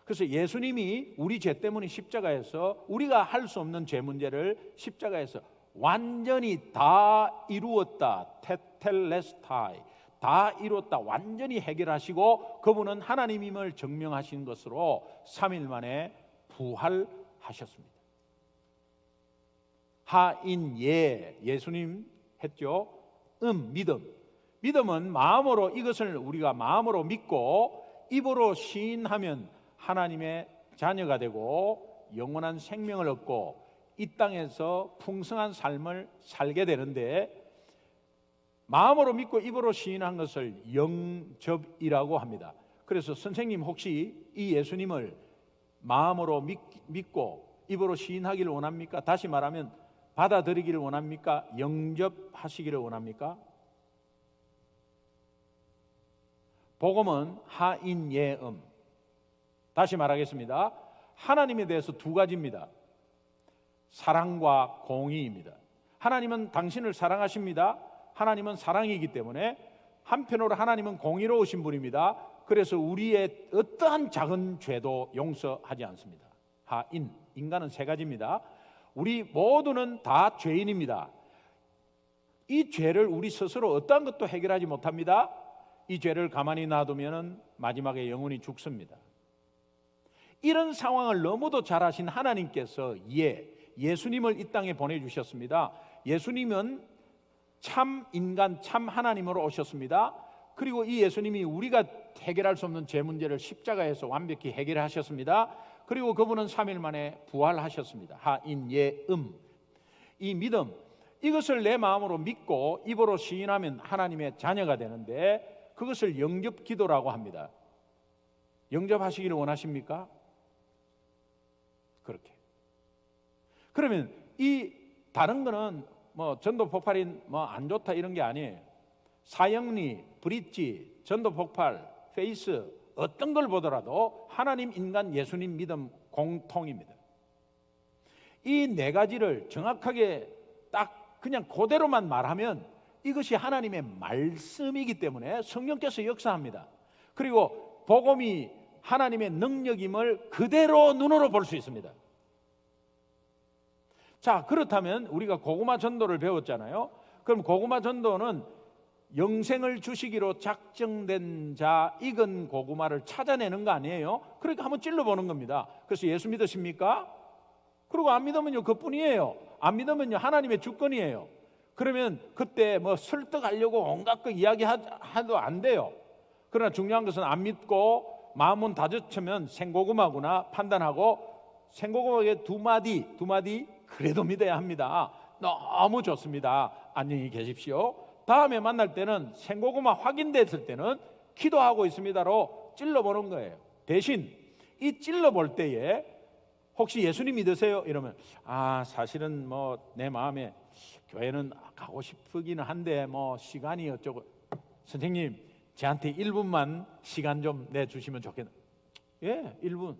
그래서 예수님이 우리 죄 때문에 십자가에서 우리가 할 수 없는 죄 문제를 십자가에서 완전히 다 이루었다. 테텔레스타이, 다 이루었다. 완전히 해결하시고 그분은 하나님임을 증명하신 것으로 3일 만에 부활하셨습니다. 예수님 했죠. 믿음. 믿음은 마음으로, 이것을 우리가 마음으로 믿고 입으로 시인하면 하나님의 자녀가 되고 영원한 생명을 얻고 이 땅에서 풍성한 삶을 살게 되는데, 마음으로 믿고 입으로 시인한 것을 영접이라고 합니다. 그래서 선생님 혹시 이 예수님을 마음으로 믿고 입으로 시인하기를 원합니까? 다시 말하면 받아들이기를 원합니까? 영접하시기를 원합니까? 복음은 하인예음. 다시 말하겠습니다. 하나님에 대해서 두 가지입니다. 사랑과 공의입니다. 하나님은 당신을 사랑하십니다. 하나님은 사랑이기 때문에 한편으로 하나님은 공의로우신 분입니다. 그래서 우리의 어떠한 작은 죄도 용서하지 않습니다. 인간은 세 가지입니다. 우리 모두는 다 죄인입니다. 이 죄를 우리 스스로 어떠한 것도 해결하지 못합니다. 이 죄를 가만히 놔두면 마지막에 영원히 죽습니다. 이런 상황을 너무도 잘 아신 하나님께서 예수님을 이 땅에 보내주셨습니다. 예수님은 참 인간, 참 하나님으로 오셨습니다. 그리고 이 예수님이 우리가 해결할 수 없는 죄 문제를 십자가에서 완벽히 해결하셨습니다. 그리고 그분은 3일 만에 부활하셨습니다. 하인예음, 이 믿음, 이것을 내 마음으로 믿고 입으로 시인하면 하나님의 자녀가 되는데 그것을 영접기도라고 합니다. 영접하시기를 원하십니까? 그렇게. 그러면 이 다른 거는 뭐 전도 폭발이 뭐 안 좋다 이런 게 아니에요. 사형리, 브릿지, 전도 폭발, 페이스 어떤 걸 보더라도 하나님, 인간, 예수님 믿음 공통입니다. 이 네 가지를 정확하게 딱 그냥 그대로만 말하면 이것이 하나님의 말씀이기 때문에 성령께서 역사합니다. 그리고 복음이 하나님의 능력임을 그대로 눈으로 볼 수 있습니다. 자, 그렇다면 우리가 고구마 전도를 배웠잖아요. 그럼 고구마 전도는 영생을 주시기로 작정된 자 익은 고구마를 찾아내는 거 아니에요? 그러니까 한번 찔러보는 겁니다. 그래서 예수 믿으십니까? 그리고 안 믿으면요 그뿐이에요. 안 믿으면요 하나님의 주권이에요. 그러면 그때 뭐 설득하려고 온갖 거 이야기해도 안 돼요. 그러나 중요한 것은 안 믿고 마음은 다젖으면 생고구마구나 판단하고 생고구마의 두 마디 그래도 믿어야 합니다. 너무 좋습니다. 안녕히 계십시오. 다음에 만날 때는 생고구마 확인됐을 때는 기도하고 있습니다로 찔러보는 거예요. 대신 이 찔러볼 때에 혹시 예수님 믿으세요? 이러면 사실은 뭐 내 마음에 교회는 가고 싶기는 한데 뭐 시간이 어쩌고 선생님 저한테 1분만 시간 좀 내주시면 좋겠네요. 예, 1분.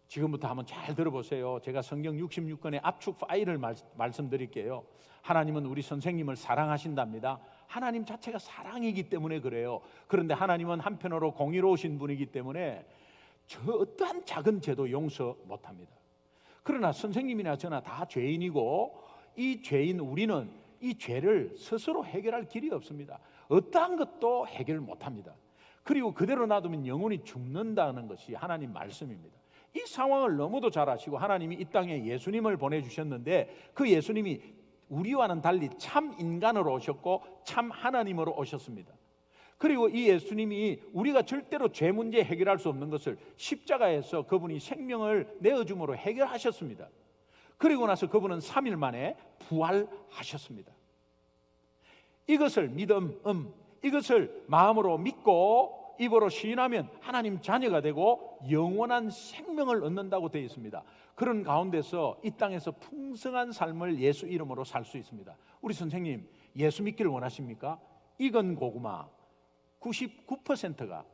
지금부터 한번 잘 들어보세요. 제가 성경 66권의 압축 파일을 말씀드릴게요. 하나님은 우리 선생님을 사랑하신답니다. 하나님 자체가 사랑이기 때문에 그래요. 그런데 하나님은 한편으로 공의로우신 분이기 때문에 저 어떠한 작은 죄도 용서 못합니다. 그러나 선생님이나 저나 다 죄인이고 이 죄인 우리는 이 죄를 스스로 해결할 길이 없습니다. 어떠한 것도 해결 못합니다. 그리고 그대로 놔두면 영혼이 죽는다는 것이 하나님 말씀입니다. 이 상황을 너무도 잘 아시고 하나님이 이 땅에 예수님을 보내주셨는데 그 예수님이 우리와는 달리 참 인간으로 오셨고 참 하나님으로 오셨습니다. 그리고 이 예수님이 우리가 절대로 죄 문제 해결할 수 없는 것을 십자가에서 그분이 생명을 내어줌으로 해결하셨습니다. 그리고 나서 그분은 3일 만에 부활하셨습니다. 이것을 이것을 마음으로 믿고 입으로 시인하면 하나님 자녀가 되고 영원한 생명을 얻는다고 되어 있습니다. 그런 가운데서 이 땅에서 풍성한 삶을 예수 이름으로 살 수 있습니다. 우리 선생님 예수 믿기를 원하십니까? 익은 고구마 99%가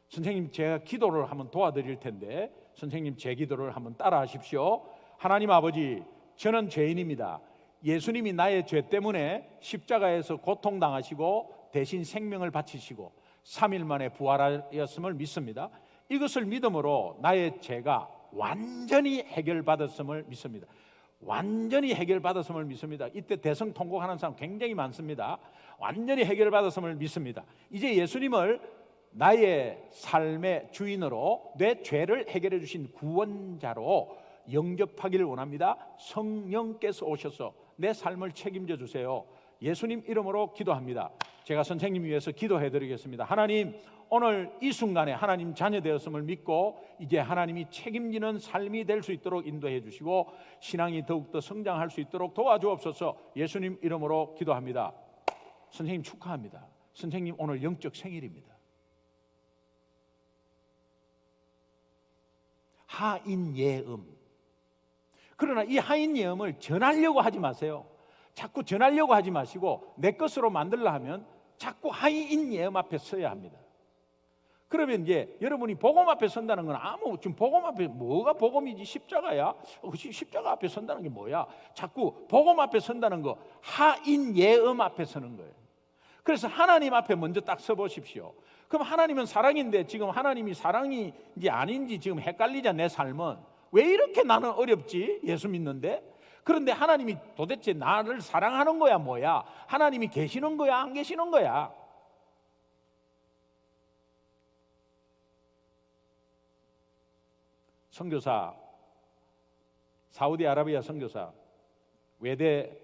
선생님 제가 기도를 한번 도와드릴 텐데 선생님 제 기도를 한번 따라 하십시오. 하나님 아버지, 저는 죄인입니다. 예수님이 나의 죄 때문에 십자가에서 고통당하시고 대신 생명을 바치시고 3일 만에 부활하였음을 믿습니다. 이것을 믿음으로 나의 죄가 완전히 해결받았음을 믿습니다. 완전히 해결받았음을 믿습니다. 이때 대성 통곡하는 사람 굉장히 많습니다. 완전히 해결받았음을 믿습니다. 이제 예수님을 나의 삶의 주인으로 내 죄를 해결해 주신 구원자로 영접하기를 원합니다. 성령께서 오셔서 내 삶을 책임져 주세요. 예수님 이름으로 기도합니다. 제가 선생님 위해서 기도해 드리겠습니다. 하나님, 오늘 이 순간에 하나님 자녀 되었음을 믿고 이제 하나님이 책임지는 삶이 될 수 있도록 인도해 주시고 신앙이 더욱더 성장할 수 있도록 도와주옵소서. 예수님 이름으로 기도합니다. 선생님 축하합니다. 선생님 오늘 영적 생일입니다. 하인예음. 그러나 이 하인예음을 전하려고 하지 마세요. 자꾸 전하려고 하지 마시고 내 것으로 만들려 하면 자꾸 하인예음 앞에 서야 합니다. 그러면 이제 여러분이 복음 앞에 선다는 건 지금 복음 앞에 뭐가 복음이지? 십자가야? 십자가 앞에 선다는 게 뭐야? 자꾸 복음 앞에 선다는 거 하인예음 앞에 서는 거예요. 그래서 하나님 앞에 먼저 딱 서보십시오. 그럼 하나님은 사랑인데 지금 하나님이 사랑인지 아닌지 지금 헷갈리잖아. 내 삶은 왜 이렇게 나는 어렵지? 예수 믿는데. 그런데 하나님이 도대체 나를 사랑하는 거야 뭐야? 하나님이 계시는 거야 안 계시는 거야? 선교사 사우디아라비아 선교사 외대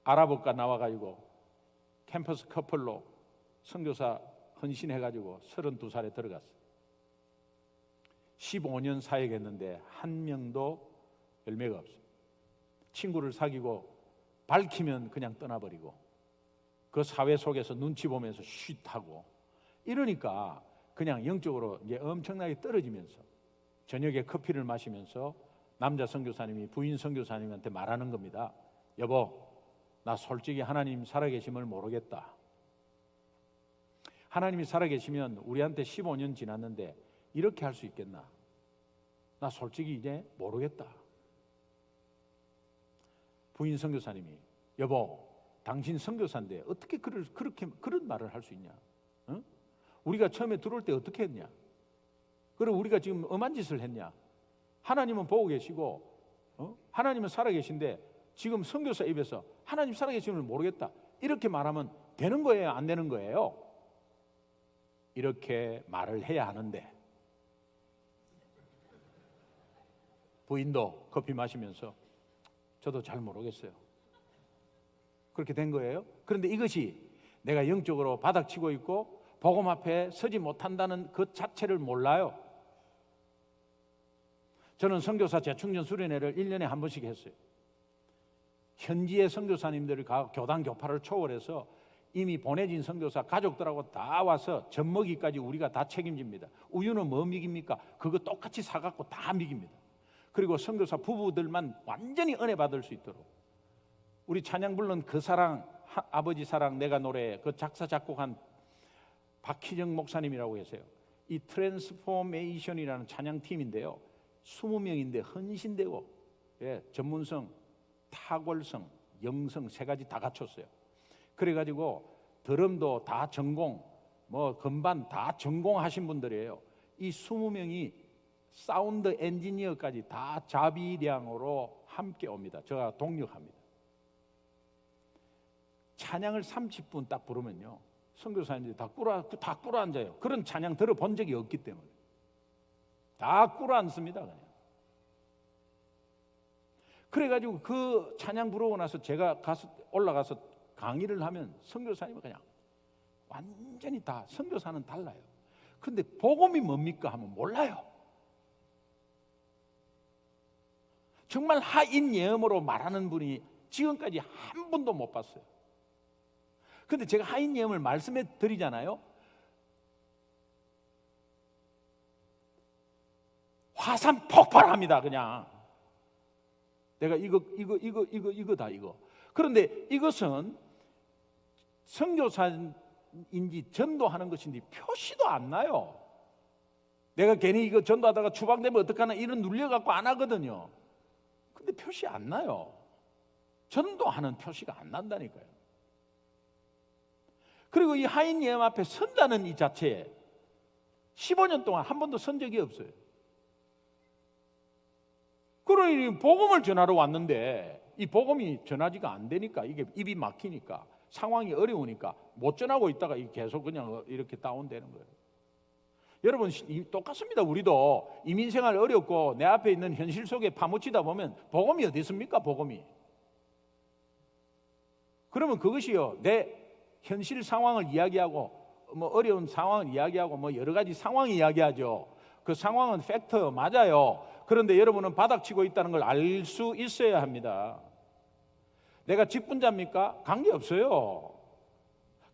아랍어과 나와가지고 캠퍼스 커플로 선교사 헌신해가지고 32살에 들어갔어요. 15년 사역했는데 한 명도 열매가 없어요. 친구를 사귀고 밝히면 그냥 떠나버리고 그 사회 속에서 눈치 보면서 쉿하고 이러니까 그냥 영적으로 이제 엄청나게 떨어지면서 저녁에 커피를 마시면서 남자 선교사님이 부인 선교사님한테 말하는 겁니다. 여보, 나 솔직히 하나님 살아계심을 모르겠다. 하나님이 살아계시면 우리한테 15년 지났는데 이렇게 할 수 있겠나? 나 솔직히 이제 모르겠다. 부인 선교사님이 여보, 당신 선교사인데 어떻게 그런 말을 할 수 있냐? 응? 우리가 처음에 들어올 때 어떻게 했냐? 그리고 우리가 지금 엄한 짓을 했냐? 하나님은 보고 계시고 하나님은 살아계신데 지금 선교사 입에서 하나님 살아계심을 모르겠다 이렇게 말하면 되는 거예요? 안 되는 거예요? 이렇게 말을 해야 하는데 부인도 커피 마시면서 저도 잘 모르겠어요. 그렇게 된 거예요. 그런데 이것이 내가 영적으로 바닥치고 있고 복음 앞에 서지 못한다는 그 자체를 몰라요. 저는 선교사 재충전 수련회를 1년에 한 번씩 했어요. 현지의 선교사님들이 교단 교파를 초월해서 이미 보내진 선교사 가족들하고 다 와서 젖먹이까지 우리가 다 책임집니다. 우유는 뭐 먹입니까? 그거 똑같이 사갖고 다 먹입니다. 그리고 선교사 부부들만 완전히 은혜 받을 수 있도록 우리 찬양 부른 그 사랑, 아버지 사랑 내가 노래 그 작사 작곡한 박희정 목사님이라고 계세요. 이 트랜스포메이션이라는 찬양팀인데요, 20명인데 헌신되고 전문성, 탁월성, 영성 세 가지 다 갖췄어요. 그래가지고 드럼도 다 전공, 뭐 건반 다 전공하신 분들이에요. 이 20명이 사운드 엔지니어까지 다 자비량으로 함께 옵니다. 제가 동력합니다. 찬양을 30분 딱 부르면요, 선교사님들이 다 꿇어 앉아요. 그런 찬양 들어본 적이 없기 때문에 다 꿇어 앉습니다. 그냥. 그래가지고 그 찬양 부르고 나서 제가 올라가서 강의를 하면 선교사님은 그냥 완전히 다 선교사는 달라요. 근데 복음이 뭡니까 하면 몰라요. 정말 하인 예언으로 말하는 분이 지금까지 한 분도 못 봤어요. 근데 제가 하인 예언을 말씀해 드리잖아요. 화산 폭발합니다. 그냥 내가 이거다 이거. 그런데 이것은 선교사인지 전도하는 것인지 표시도 안 나요. 내가 괜히 이거 전도하다가 추방되면 어떡하나 이런 눌려갖고 안 하거든요. 근데 표시 안 나요. 전도하는 표시가 안 난다니까요. 그리고 이 하인 예언 앞에 선다는 이 자체에 15년 동안 한 번도 선 적이 없어요. 그러니 복음을 전하러 왔는데 이 복음이 전하지가 안 되니까, 이게 입이 막히니까, 상황이 어려우니까 못 전하고 있다가 계속 그냥 이렇게 다운되는 거예요. 여러분 똑같습니다. 우리도 이민생활 어렵고 내 앞에 있는 현실 속에 파묻히다 보면 복음이 어디 있습니까? 복음이. 그러면 그것이요, 내 현실 상황을 이야기하고 뭐 어려운 상황을 이야기하고 뭐 여러 가지 상황 이야기하죠. 그 상황은 팩터 맞아요. 그런데 여러분은 바닥치고 있다는 걸 알 수 있어야 합니다. 내가 직분자입니까? 관계없어요.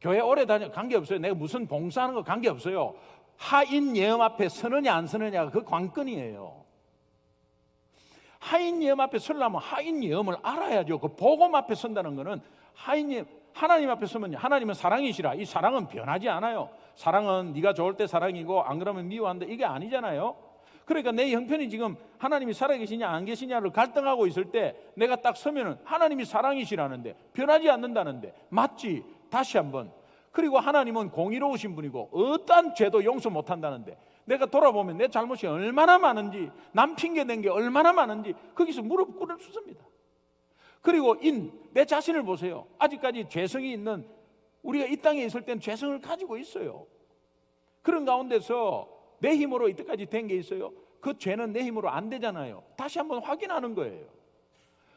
교회 오래 다녀 관계없어요. 내가 무슨 봉사하는 거 관계없어요. 하인 예언 앞에 서느냐 안 서느냐가 그 관건이에요. 하인 예언 앞에 서려면 하인 예언을 알아야죠. 그 복음 앞에 선다는 거는 하인 예언, 하나님 앞에 서면 하나님은 사랑이시라. 이 사랑은 변하지 않아요. 사랑은 네가 좋을 때 사랑이고 안 그러면 미워한다, 이게 아니잖아요. 그러니까 내 형편이 지금 하나님이 살아계시냐 안 계시냐를 갈등하고 있을 때 내가 딱 서면은 하나님이 사랑이시라는데 변하지 않는다는데 맞지? 다시 한번. 그리고 하나님은 공의로우신 분이고 어떠한 죄도 용서 못한다는데 내가 돌아보면 내 잘못이 얼마나 많은지, 남 핑계낸 게 얼마나 많은지 거기서 무릎 꿇을 수 있습니다. 그리고 내 자신을 보세요. 아직까지 죄성이 있는, 우리가 이 땅에 있을 땐 죄성을 가지고 있어요. 그런 가운데서 내 힘으로 이때까지 된 게 있어요? 그 죄는 내 힘으로 안 되잖아요. 다시 한번 확인하는 거예요.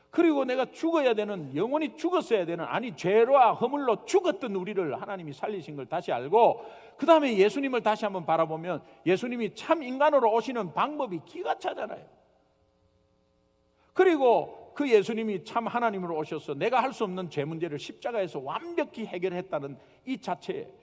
그리고 내가 죽어야 되는, 영원히 죽었어야 되는, 아니 죄와 허물로 죽었던 우리를 하나님이 살리신 걸 다시 알고, 그 다음에 예수님을 다시 한번 바라보면 예수님이 참 인간으로 오시는 방법이 기가 차잖아요. 그리고 그 예수님이 참 하나님으로 오셔서 내가 할 수 없는 죄 문제를 십자가에서 완벽히 해결했다는 이 자체에,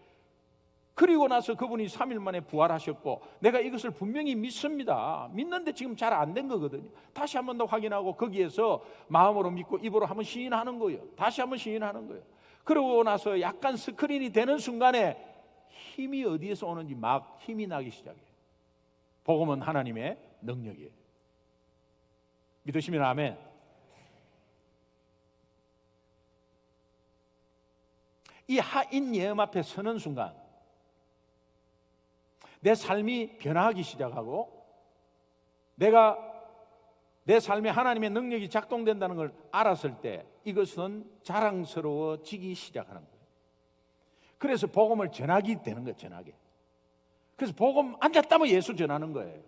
그리고 나서 그분이 3일 만에 부활하셨고, 내가 이것을 분명히 믿습니다. 믿는데 지금 잘 안 된 거거든요. 다시 한 번 더 확인하고 거기에서 마음으로 믿고 입으로 한번 시인하는 거예요. 다시 한번 시인하는 거예요. 그러고 나서 약간 스크린이 되는 순간에 힘이 어디에서 오는지 막 힘이 나기 시작해요. 복음은 하나님의 능력이에요. 믿으시면 아멘. 이 하인 예언 앞에 서는 순간 내 삶이 변화하기 시작하고, 내가 내 삶에 하나님의 능력이 작동된다는 걸 알았을 때 이것은 자랑스러워지기 시작하는 거예요. 그래서 복음을 전하게 되는 거예요. 전하게. 그래서 복음 앉았다면 예수 전하는 거예요.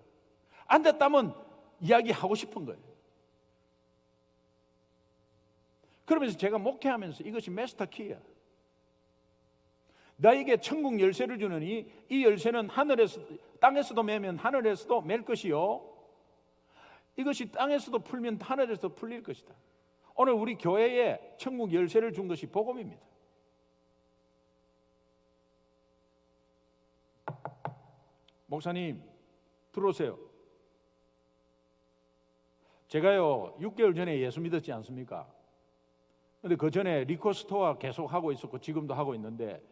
앉았다면 이야기하고 싶은 거예요. 그러면서 제가 목회하면서 이것이 마스터 키야. 너에게 천국 열쇠를 주느니 이 열쇠는 하늘에서, 땅에서도 매면 하늘에서도 맬 것이요, 이것이 땅에서도 풀면 하늘에서도 풀릴 것이다. 오늘 우리 교회에 천국 열쇠를 준 것이 복음입니다. 목사님 들어오세요. 제가요 6개월 전에 예수 믿었지 않습니까? 근데 그 전에 리코스토어 계속 하고 있었고 지금도 하고 있는데,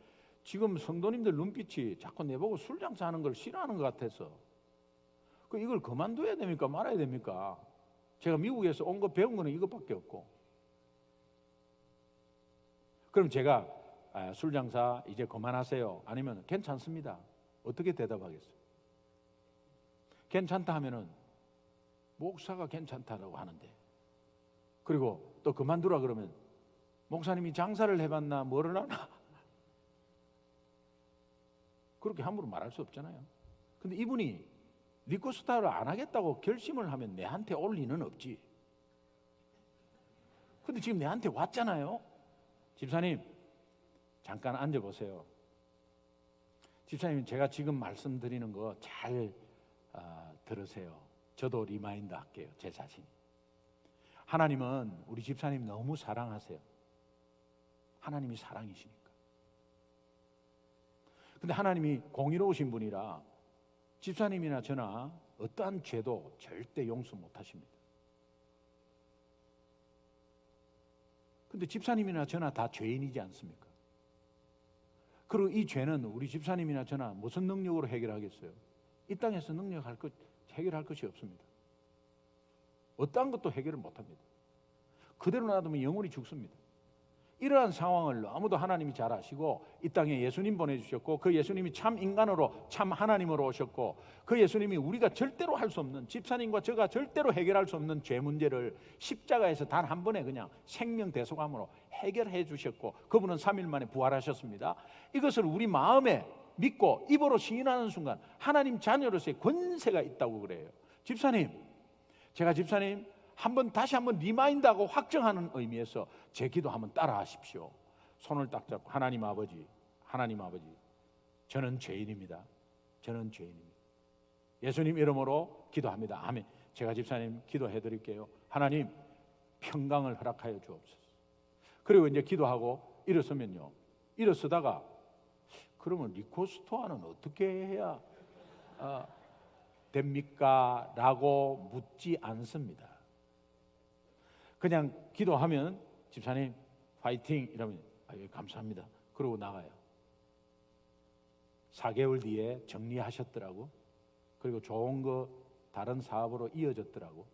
지금 성도님들 눈빛이 자꾸 내보고 술 장사하는 걸 싫어하는 것 같아서, 이걸 그만둬야 됩니까? 말아야 됩니까? 제가 미국에서 온 거 배운 거는 이것밖에 없고. 그럼 제가 술 장사 이제 그만하세요, 아니면 괜찮습니다, 어떻게 대답하겠어요? 괜찮다 하면은 목사가 괜찮다라고 하는데, 그리고 또 그만두라 그러면 목사님이 장사를 해봤나 뭐를 하나, 그렇게 함부로 말할 수 없잖아요. 근데 이분이 리코스타를 안 하겠다고 결심을 하면 내한테 올 리는 없지. 근데 지금 내한테 왔잖아요. 집사님 잠깐 앉아보세요. 집사님, 제가 지금 말씀드리는 거 잘 들으세요. 저도 리마인드 할게요. 제 자신이. 하나님은 우리 집사님 너무 사랑하세요. 하나님이 사랑이시니까. 근데 하나님이 공의로우신 분이라 집사님이나 저나 어떠한 죄도 절대 용서 못 하십니다. 근데 집사님이나 저나 다 죄인이지 않습니까? 그리고 이 죄는 우리 집사님이나 저나 무슨 능력으로 해결하겠어요? 이 땅에서 해결할 것이 없습니다. 어떠한 것도 해결을 못 합니다. 그대로 놔두면 영원히 죽습니다. 이러한 상황을 너무도 하나님이 잘 아시고 이 땅에 예수님 보내주셨고, 그 예수님이 참 인간으로 참 하나님으로 오셨고, 그 예수님이 우리가 절대로 할 수 없는, 집사님과 저가 절대로 해결할 수 없는 죄 문제를 십자가에서 단 한 번에 그냥 생명대속함으로 해결해 주셨고, 그분은 3일 만에 부활하셨습니다. 이것을 우리 마음에 믿고 입으로 시인하는 순간 하나님 자녀로서의 권세가 있다고 그래요. 집사님, 제가 집사님 다시 한번 리마인드하고 확정하는 의미에서 제 기도 한번 따라 하십시오. 손을 딱 잡고, 하나님 아버지, 저는 죄인입니다. 저는 죄인입니다. 예수님 이름으로 기도합니다. 아멘. 제가 집사님 기도해 드릴게요. 하나님 평강을 허락하여 주옵소서. 그리고 이제 기도하고 일어서면요, 일어서다가 그러면 리코스토어는 어떻게 해야 됩니까? 라고 묻지 않습니다. 그냥 기도하면 집사님 파이팅 이러면 예, 감사합니다. 그러고 나가요. 4개월 뒤에 정리하셨더라고. 그리고 좋은 거 다른 사업으로 이어졌더라고.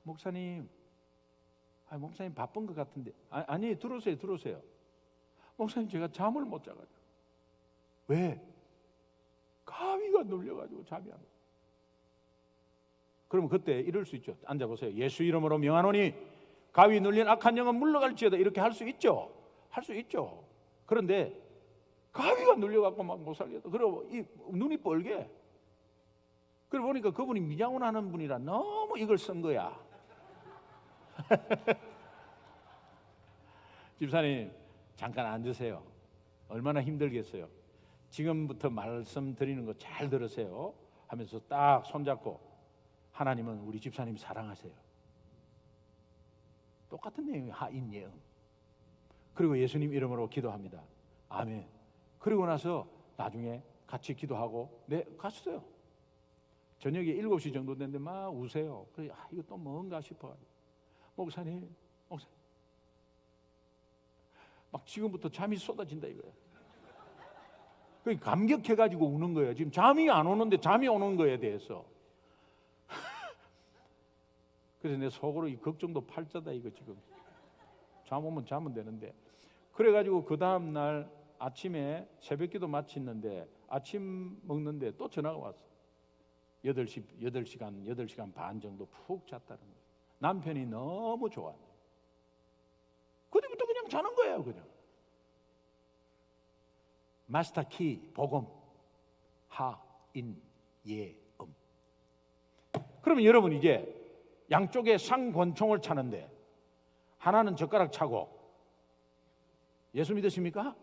목사님 바쁜 것 같은데. 아니 들어오세요. 목사님, 제가 잠을 못 자가지고. 왜? 가위가 눌려가지고 잠이 안 와. 그러면 그때 이럴 수 있죠. 앉아보세요. 예수 이름으로 명하노니 가위 눌린 악한 영은 물러갈지어다. 이렇게 할 수 있죠. 할 수 있죠. 그런데 가위가 눌려갖고 막 못 살겠다. 그리고 이 눈이 뻘게. 그러고 보니까 그분이 미장원 하는 분이라 너무 이걸 쓴 거야. 집사님 잠깐 앉으세요. 얼마나 힘들겠어요. 지금부터 말씀드리는 거 잘 들으세요 하면서 딱 손잡고, 하나님은 우리 집사님 사랑하세요. 똑같은 내용이 하인 예언. 그리고 예수님 이름으로 기도합니다. 아멘. 그리고 나서 나중에 같이 기도하고 갔어요. 저녁에 7시 정도 됐는데 막 우세요. 그래서 이거 또 뭔가 싶어. 목사님 막 지금부터 잠이 쏟아진다 이거예요. 감격해가지고 우는 거예요. 지금 잠이 안 오는데 잠이 오는 거에 대해서. 그래서 내 속으로 이 걱정도 팔자다 이거 지금. 잠 오면 자면 되는데. 그래가지고 그 다음 날 아침에 새벽기도 마쳤는데 아침 먹는데 또 전화가 왔어. 8시간 반 정도 푹 잤다는 거예요. 남편이 너무 좋아. 그때부터 그냥 자는 거예요. 그냥. 마스터 키 복음 하인 예음. 그러면 여러분 이제 양쪽에 상권총을 차는데 하나는 젓가락 차고, 예수 믿으십니까?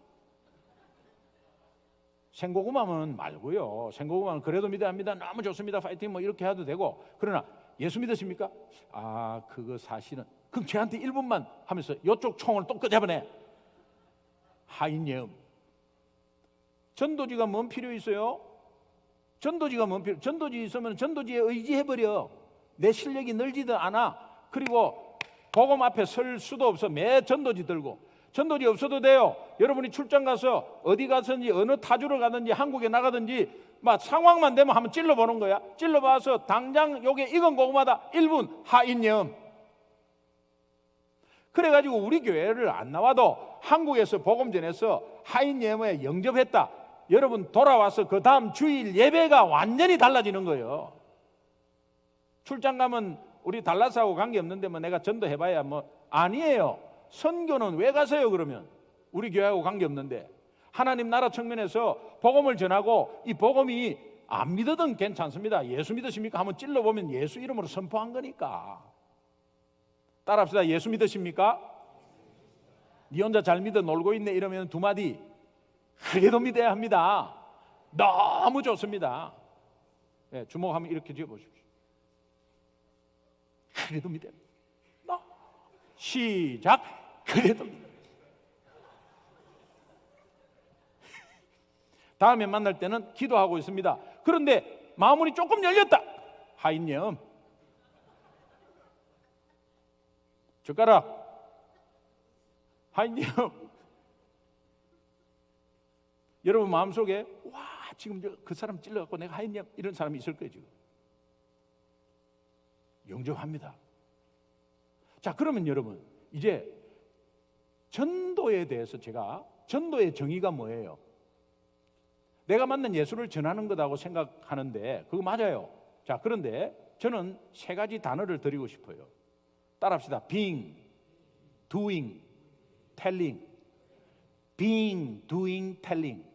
생고구마는 말고요. 생고구마는 그래도 믿어야 합니다. 너무 좋습니다. 파이팅 뭐 이렇게 해도 되고. 그러나 예수 믿으십니까? 아 그거 사실은. 그럼 쟤한테 1분만 하면서 이쪽 총을 또 끄집어내. 하인 예음. 전도지가 뭔 필요 있어요? 전도지 있으면 전도지에 의지해버려. 내 실력이 늘지도 않아. 그리고 복음 앞에 설 수도 없어. 매 전도지 들고. 전도지 없어도 돼요. 여러분이 출장 가서 어디 가든지 어느 타주를 가든지 한국에 나가든지 막 상황만 되면 한번 찔러보는 거야. 찔러봐서 당장 요게 익은 고구마다 1분 하인예음. 그래가지고 우리 교회를 안 나와도 한국에서 복음 전해서 하인예음에 영접했다. 여러분 돌아와서 그 다음 주일 예배가 완전히 달라지는 거예요. 출장 가면 우리 달라스하고 관계없는데 뭐 내가 전도해봐야 뭐 아니에요. 선교는 왜 가세요 그러면? 우리 교회하고 관계없는데. 하나님 나라 측면에서 복음을 전하고 이 복음이 안 믿어도 괜찮습니다. 예수 믿으십니까? 한번 찔러보면 예수 이름으로 선포한 거니까. 따라합시다. 예수 믿으십니까? 니 혼자 잘 믿어 놀고 있네 이러면 두 마디. 그래도 믿어야 합니다. 너무 좋습니다. 네, 주먹 한번 이렇게 쥐어보십시오. 그래도 믿어야 합니다. 시작. 그래도 믿어야 합니다. 다음에 만날 때는 기도하고 있습니다. 그런데 마음문이 조금 열렸다. 하인염. 젓가락. 하인염. 여러분 마음속에 와 지금 그 사람 찔러갖고 내가 하인염 이런 사람이 있을 거예요. 지금 영접합니다. 자 그러면 여러분 이제 전도에 대해서 제가 전도의 정의가 뭐예요? 내가 만난 예수를 전하는 거라고 생각하는데 그거 맞아요. 자 그런데 저는 세 가지 단어를 드리고 싶어요. 따라합시다. being, doing, telling. being, doing, telling.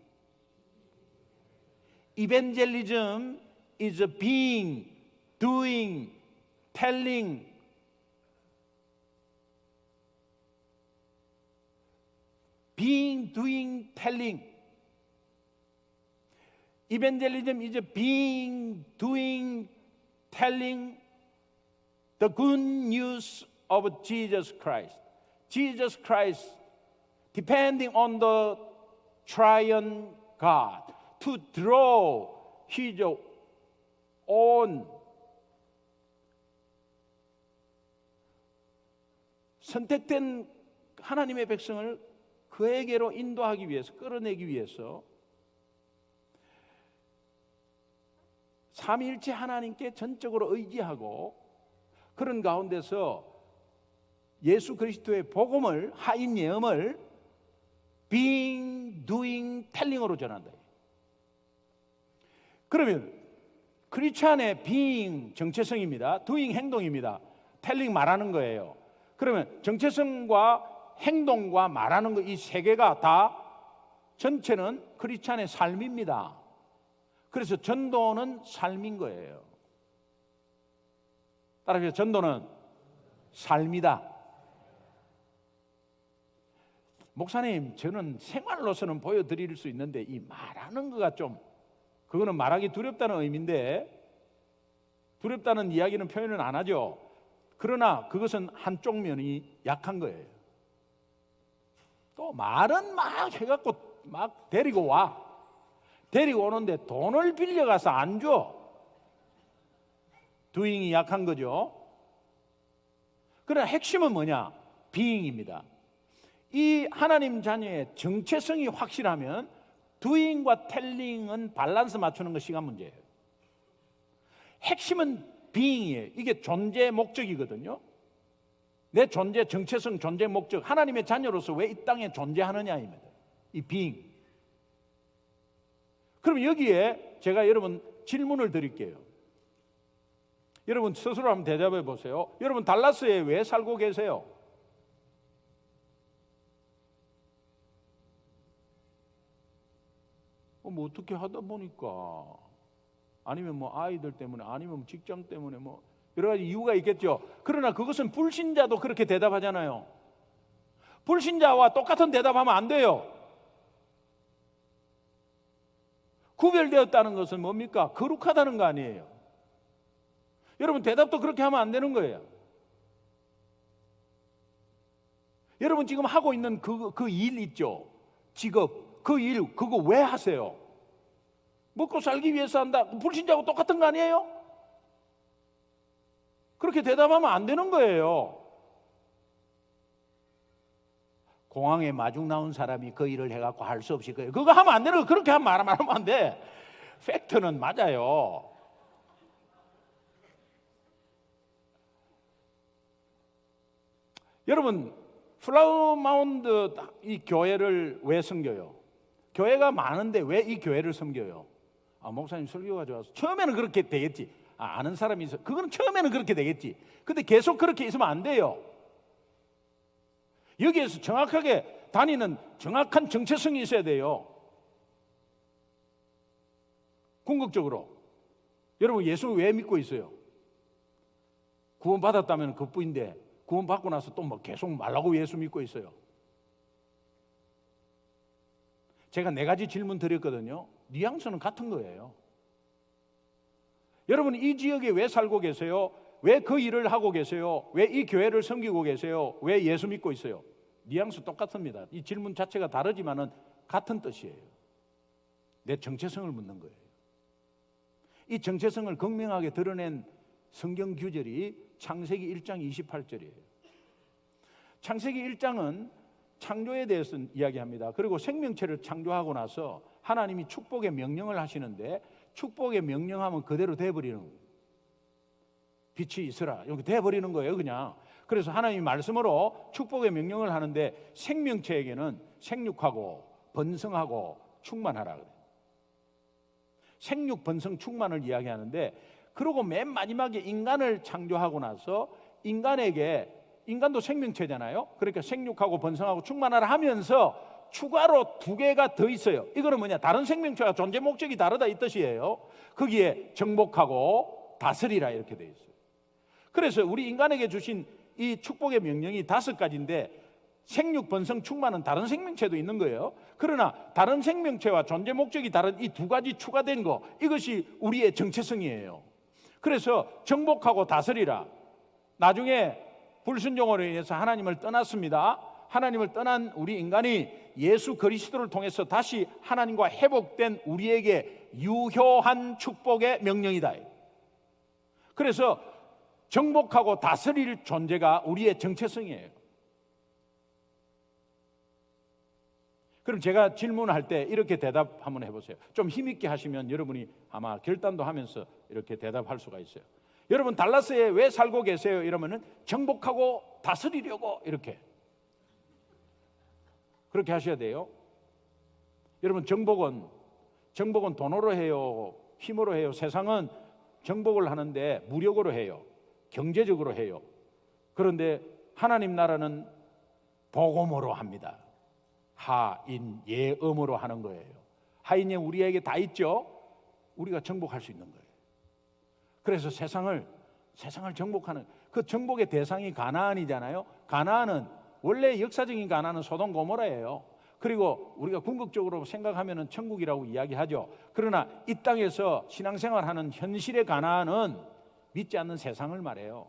Evangelism is being, doing, telling. being, doing, telling. Evangelism is being, doing, telling the good news of Jesus Christ. Jesus Christ, depending on the triune God, to draw His own 선택된 하나님의 백성을 그에게로 인도하기 위해서, 끌어내기 위해서 삼위일체 하나님께 전적으로 의지하고 그런 가운데서 예수 그리스도의 복음을, 하인 예언을 being, doing, telling으로 전한다. 그러면 크리스찬의 being 정체성입니다. doing 행동입니다. telling 말하는 거예요. 그러면 정체성과 행동과 말하는 거 이 세 개가 다 전체는 크리스찬의 삶입니다. 그래서 전도는 삶인 거예요. 따라서 전도는 삶이다. 목사님, 저는 생활로서는 보여드릴 수 있는데 이 말하는 거가 좀, 그거는 말하기 두렵다는 의미인데, 두렵다는 이야기는 표현은 안 하죠. 그러나 그것은 한쪽 면이 약한 거예요. 또 말은 막 해갖고 막 데리고 와. 데리고 오는데 돈을 빌려가서 안 줘. doing이 약한 거죠. 그러나 핵심은 뭐냐? being입니다. 이 하나님 자녀의 정체성이 확실하면 doing과 telling은 밸런스 맞추는 거 시간 문제예요. 핵심은 being이에요. 이게 존재 목적이거든요. 내 존재, 정체성, 존재 목적, 하나님의 자녀로서 왜 이 땅에 존재하느냐입니다. 이 being. 그럼 여기에 제가 여러분 질문을 드릴게요. 여러분 스스로 한번 대답해 보세요. 여러분 달라스에 왜 살고 계세요? 뭐 어떻게 하다 보니까, 아니면 뭐 아이들 때문에, 아니면 직장 때문에, 뭐 여러 가지 이유가 있겠죠. 그러나 그것은 불신자도 그렇게 대답하잖아요. 불신자와 똑같은 대답하면 안 돼요. 구별되었다는 것은 뭡니까? 거룩하다는 거 아니에요. 여러분 대답도 그렇게 하면 안 되는 거예요. 여러분 지금 하고 있는 그 일 있죠? 직업, 그 일, 그거 왜 하세요? 먹고 살기 위해서 한다. 불신자하고 똑같은 거 아니에요? 그렇게 대답하면 안 되는 거예요. 공항에 마중 나온 사람이 그 일을 해갖고 할 수 없이 그거 하면 안 되는 거. 그렇게 말하면 안 돼. 팩트는 맞아요. 여러분 플라워마운드 이 교회를 왜 섬겨요? 교회가 많은데 왜 이 교회를 섬겨요? 목사님 설교가 좋아서 처음에는 그렇게 되겠지. 아는 사람이 있어. 그건 처음에는 그렇게 되겠지. 근데 계속 그렇게 있으면 안 돼요. 여기에서 정확하게 다니는 정확한 정체성이 있어야 돼요. 궁극적으로 여러분 예수 왜 믿고 있어요? 구원 받았다면 그뿐인데 구원 받고 나서 또 뭐 계속 말라고 예수 믿고 있어요. 제가 4가지 질문 드렸거든요. 뉘앙스는 같은 거예요. 여러분 이 지역에 왜 살고 계세요? 왜 그 일을 하고 계세요? 왜 이 교회를 섬기고 계세요? 왜 예수 믿고 있어요? 뉘앙스 똑같습니다. 이 질문 자체가 다르지만은 같은 뜻이에요. 내 정체성을 묻는 거예요. 이 정체성을 극명하게 드러낸 성경 규절이 창세기 1장 28절이에요. 창세기 1장은 창조에 대해서 이야기합니다. 그리고 생명체를 창조하고 나서 하나님이 축복의 명령을 하시는데 축복의 명령하면 그대로 돼버리는 거예요. 빛이 있으라 이렇게 돼버리는 거예요. 그냥. 그래서 하나님이 말씀으로 축복의 명령을 하는데 생명체에게는 생육하고 번성하고 충만하라 그래요. 생육, 번성, 충만을 이야기하는데, 그리고 맨 마지막에 인간을 창조하고 나서 인간도 생명체잖아요. 그러니까 생육하고 번성하고 충만하라 하면서 추가로 2개가 더 있어요. 이거는 뭐냐? 다른 생명체와 존재 목적이 다르다 이 뜻이에요. 거기에 정복하고 다스리라 이렇게 돼 있어요. 그래서 우리 인간에게 주신 이 축복의 명령이 5가지인데 생육, 번성, 충만은 다른 생명체도 있는 거예요. 그러나 다른 생명체와 존재 목적이 다른 이 2가지 추가된 거, 이것이 우리의 정체성이에요. 그래서 정복하고 다스리라. 나중에 불순종으로 인해서 하나님을 떠났습니다. 하나님을 떠난 우리 인간이 예수 그리스도를 통해서 다시 하나님과 회복된 우리에게 유효한 축복의 명령이다. 그래서 정복하고 다스릴 존재가 우리의 정체성이에요. 그럼 제가 질문할 때 이렇게 대답 한번 해보세요. 좀 힘있게 하시면 여러분이 아마 결단도 하면서 이렇게 대답할 수가 있어요. 여러분 달라스에 왜 살고 계세요? 이러면은 정복하고 다스리려고 이렇게 그렇게 하셔야 돼요. 여러분 정복은 돈으로 해요? 힘으로 해요? 세상은 정복을 하는데 무력으로 해요. 경제적으로 해요. 그런데 하나님 나라는 복음으로 합니다. 하인 예음으로 하는 거예요. 하인 예 우리에게 다 있죠. 우리가 정복할 수 있는 거예요. 그래서 세상을 정복하는, 그 정복의 대상이 가나안이잖아요. 가나안은 원래 역사적인 가나안은 소돔 고모라예요. 그리고 우리가 궁극적으로 생각하면은 천국이라고 이야기하죠. 그러나 이 땅에서 신앙생활하는 현실의 가나안은 믿지 않는 세상을 말해요.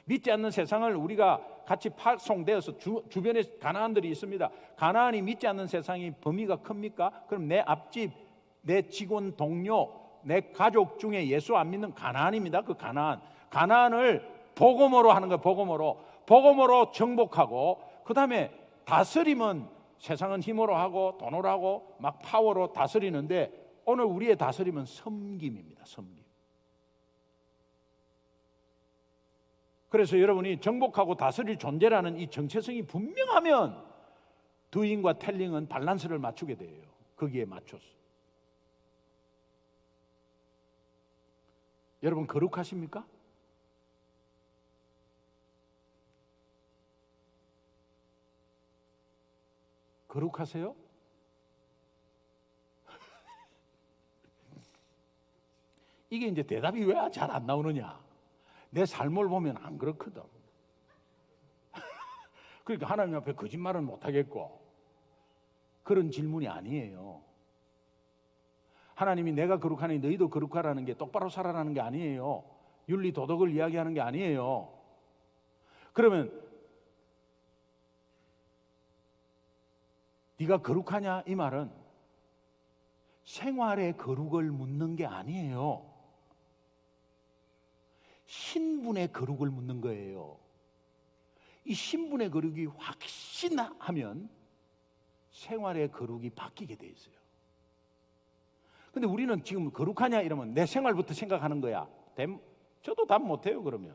믿지 않는 세상을 우리가 같이 파송되어서 주변에 가나안들이 있습니다. 가나안이 믿지 않는 세상이 범위가 큽니까? 그럼 내 앞집, 내 직원 동료, 내 가족 중에 예수 안 믿는 가나안입니다. 그 가나안을 복음으로 하는 거예요. 복음으로 정복하고, 그 다음에 다스림은 세상은 힘으로 하고 돈으로 하고 막 파워로 다스리는데, 오늘 우리의 다스림은 섬김입니다. 섬김. 그래서 여러분이 정복하고 다스릴 존재라는 이 정체성이 분명하면 두잉과 텔링은 밸런스를 맞추게 돼요. 거기에 맞춰서. 여러분 거룩하십니까? 거룩하세요? 이게 이제 대답이 왜 잘 안 나오느냐? 내 삶을 보면 안 그렇거든. 그러니까 하나님 앞에 거짓말은 못 하겠고, 그런 질문이 아니에요. 하나님이 내가 거룩하니 너희도 거룩하라는 게 똑바로 살아라는 게 아니에요. 윤리 도덕을 이야기하는 게 아니에요. 그러면 네가 거룩하냐 이 말은 생활의 거룩을 묻는 게 아니에요. 신분의 거룩을 묻는 거예요. 이 신분의 거룩이 확신하면 생활의 거룩이 바뀌게 돼 있어요. 근데 우리는 지금 거룩하냐 이러면 내 생활부터 생각하는 거야. 저도 답 못해요 그러면.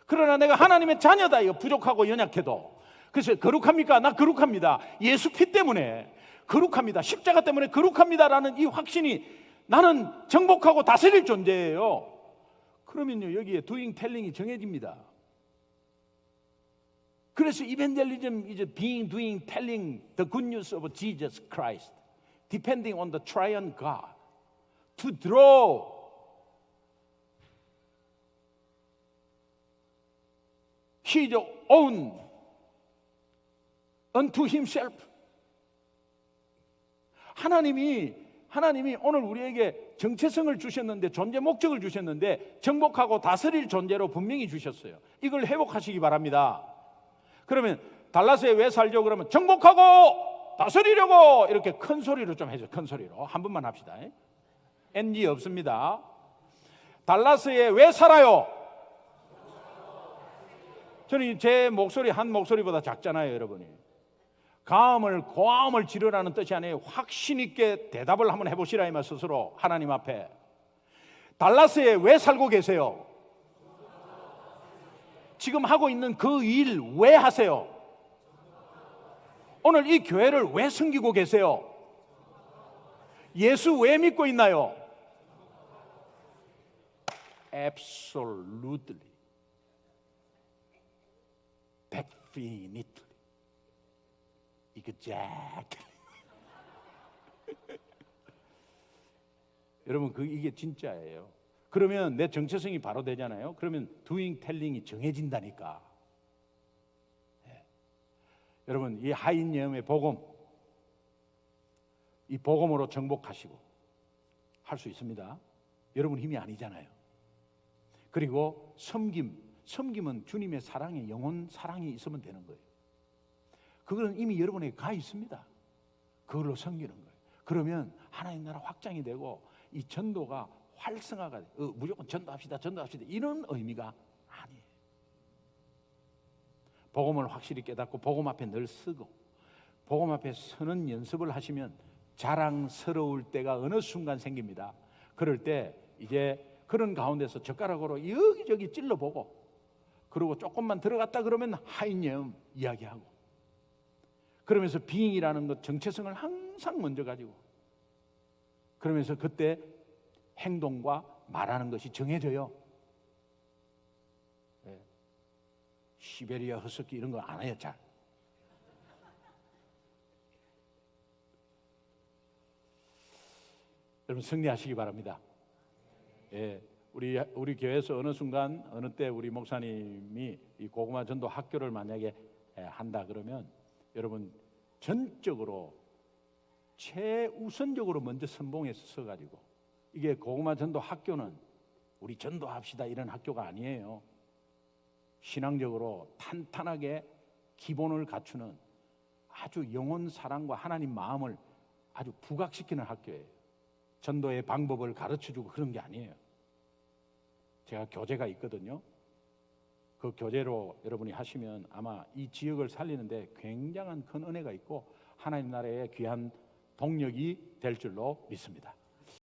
그러나 내가 하나님의 자녀다, 이거 부족하고 연약해도. 그래서 거룩합니까? 나 거룩합니다. 예수 피 때문에 거룩합니다. 십자가 때문에 거룩합니다라는 이 확신이, 나는 정복하고 다스릴 존재예요. 그러면요 여기에 doing, telling이 정해집니다. 그래서 evangelism is being, doing, telling the good news of Jesus Christ, depending on the triune God, to draw His own unto Himself. 하나님이 오늘 우리에게 정체성을 주셨는데, 존재 목적을 주셨는데, 정복하고 다스릴 존재로 분명히 주셨어요. 이걸 회복하시기 바랍니다. 그러면 달라스에 왜 살죠? 그러면 정복하고 다스리려고 이렇게 큰 소리로 좀 해줘. 큰 소리로 한 번만 합시다. NG 없습니다. 달라스에 왜 살아요? 저는 제 목소리 한 목소리보다 작잖아요, 여러분이. 고함을 지르라는 뜻이 아니에요. 확신 있게 대답을 한번 해보시라 이 말, 스스로 하나님 앞에. 달라스에 왜 살고 계세요? 지금 하고 있는 그 일 왜 하세요? 오늘 이 교회를 왜 섬기고 계세요? 예수 왜 믿고 있나요? Absolutely, definitely, exactly. 여러분 이게 진짜예요. 그러면 내 정체성이 바로 되잖아요. 그러면 doing, telling이 정해진다니까. 여러분 이 하인예음의 복음, 이 복음으로 정복하시고 할 수 있습니다. 여러분 힘이 아니잖아요. 그리고 섬김은 주님의 사랑에, 영혼 사랑이 있으면 되는 거예요. 그거는 이미 여러분에게 가 있습니다. 그걸로 섬기는 거예요. 그러면 하나님 나라 확장이 되고 이 전도가 활성화가 무조건 전도합시다 이런 의미가 아니에요. 복음을 확실히 깨닫고 복음 앞에 늘 서고 복음 앞에 서는 연습을 하시면 자랑스러울 때가 어느 순간 생깁니다. 그럴 때 이제 그런 가운데서 젓가락으로 여기저기 찔러보고, 그리고 조금만 들어갔다 그러면 하인예음 이야기하고, 그러면서 being이라는 것, 정체성을 항상 먼저 가지고, 그러면서 그때 행동과 말하는 것이 정해져요. 시베리아 허스키 이런 거 안 해요 잘. 여러분 승리하시기 바랍니다. 예, 우리 교회에서 어느 순간 어느 때 우리 목사님이 이 고구마 전도 학교를 만약에 한다 그러면 여러분 전적으로 최우선적으로 먼저 선봉해서 서가지고 이게 고구마 전도 학교는 우리 전도합시다 이런 학교가 아니에요. 신앙적으로 탄탄하게 기본을 갖추는 아주 영혼 사랑과 하나님 마음을 아주 부각시키는 학교예요. 전도의 방법을 가르쳐주고 그런 게 아니에요. 제가 교재가 있거든요. 그 교재로 여러분이 하시면 아마 이 지역을 살리는데 굉장한 큰 은혜가 있고 하나님 나라의 귀한 동력이 될 줄로 믿습니다.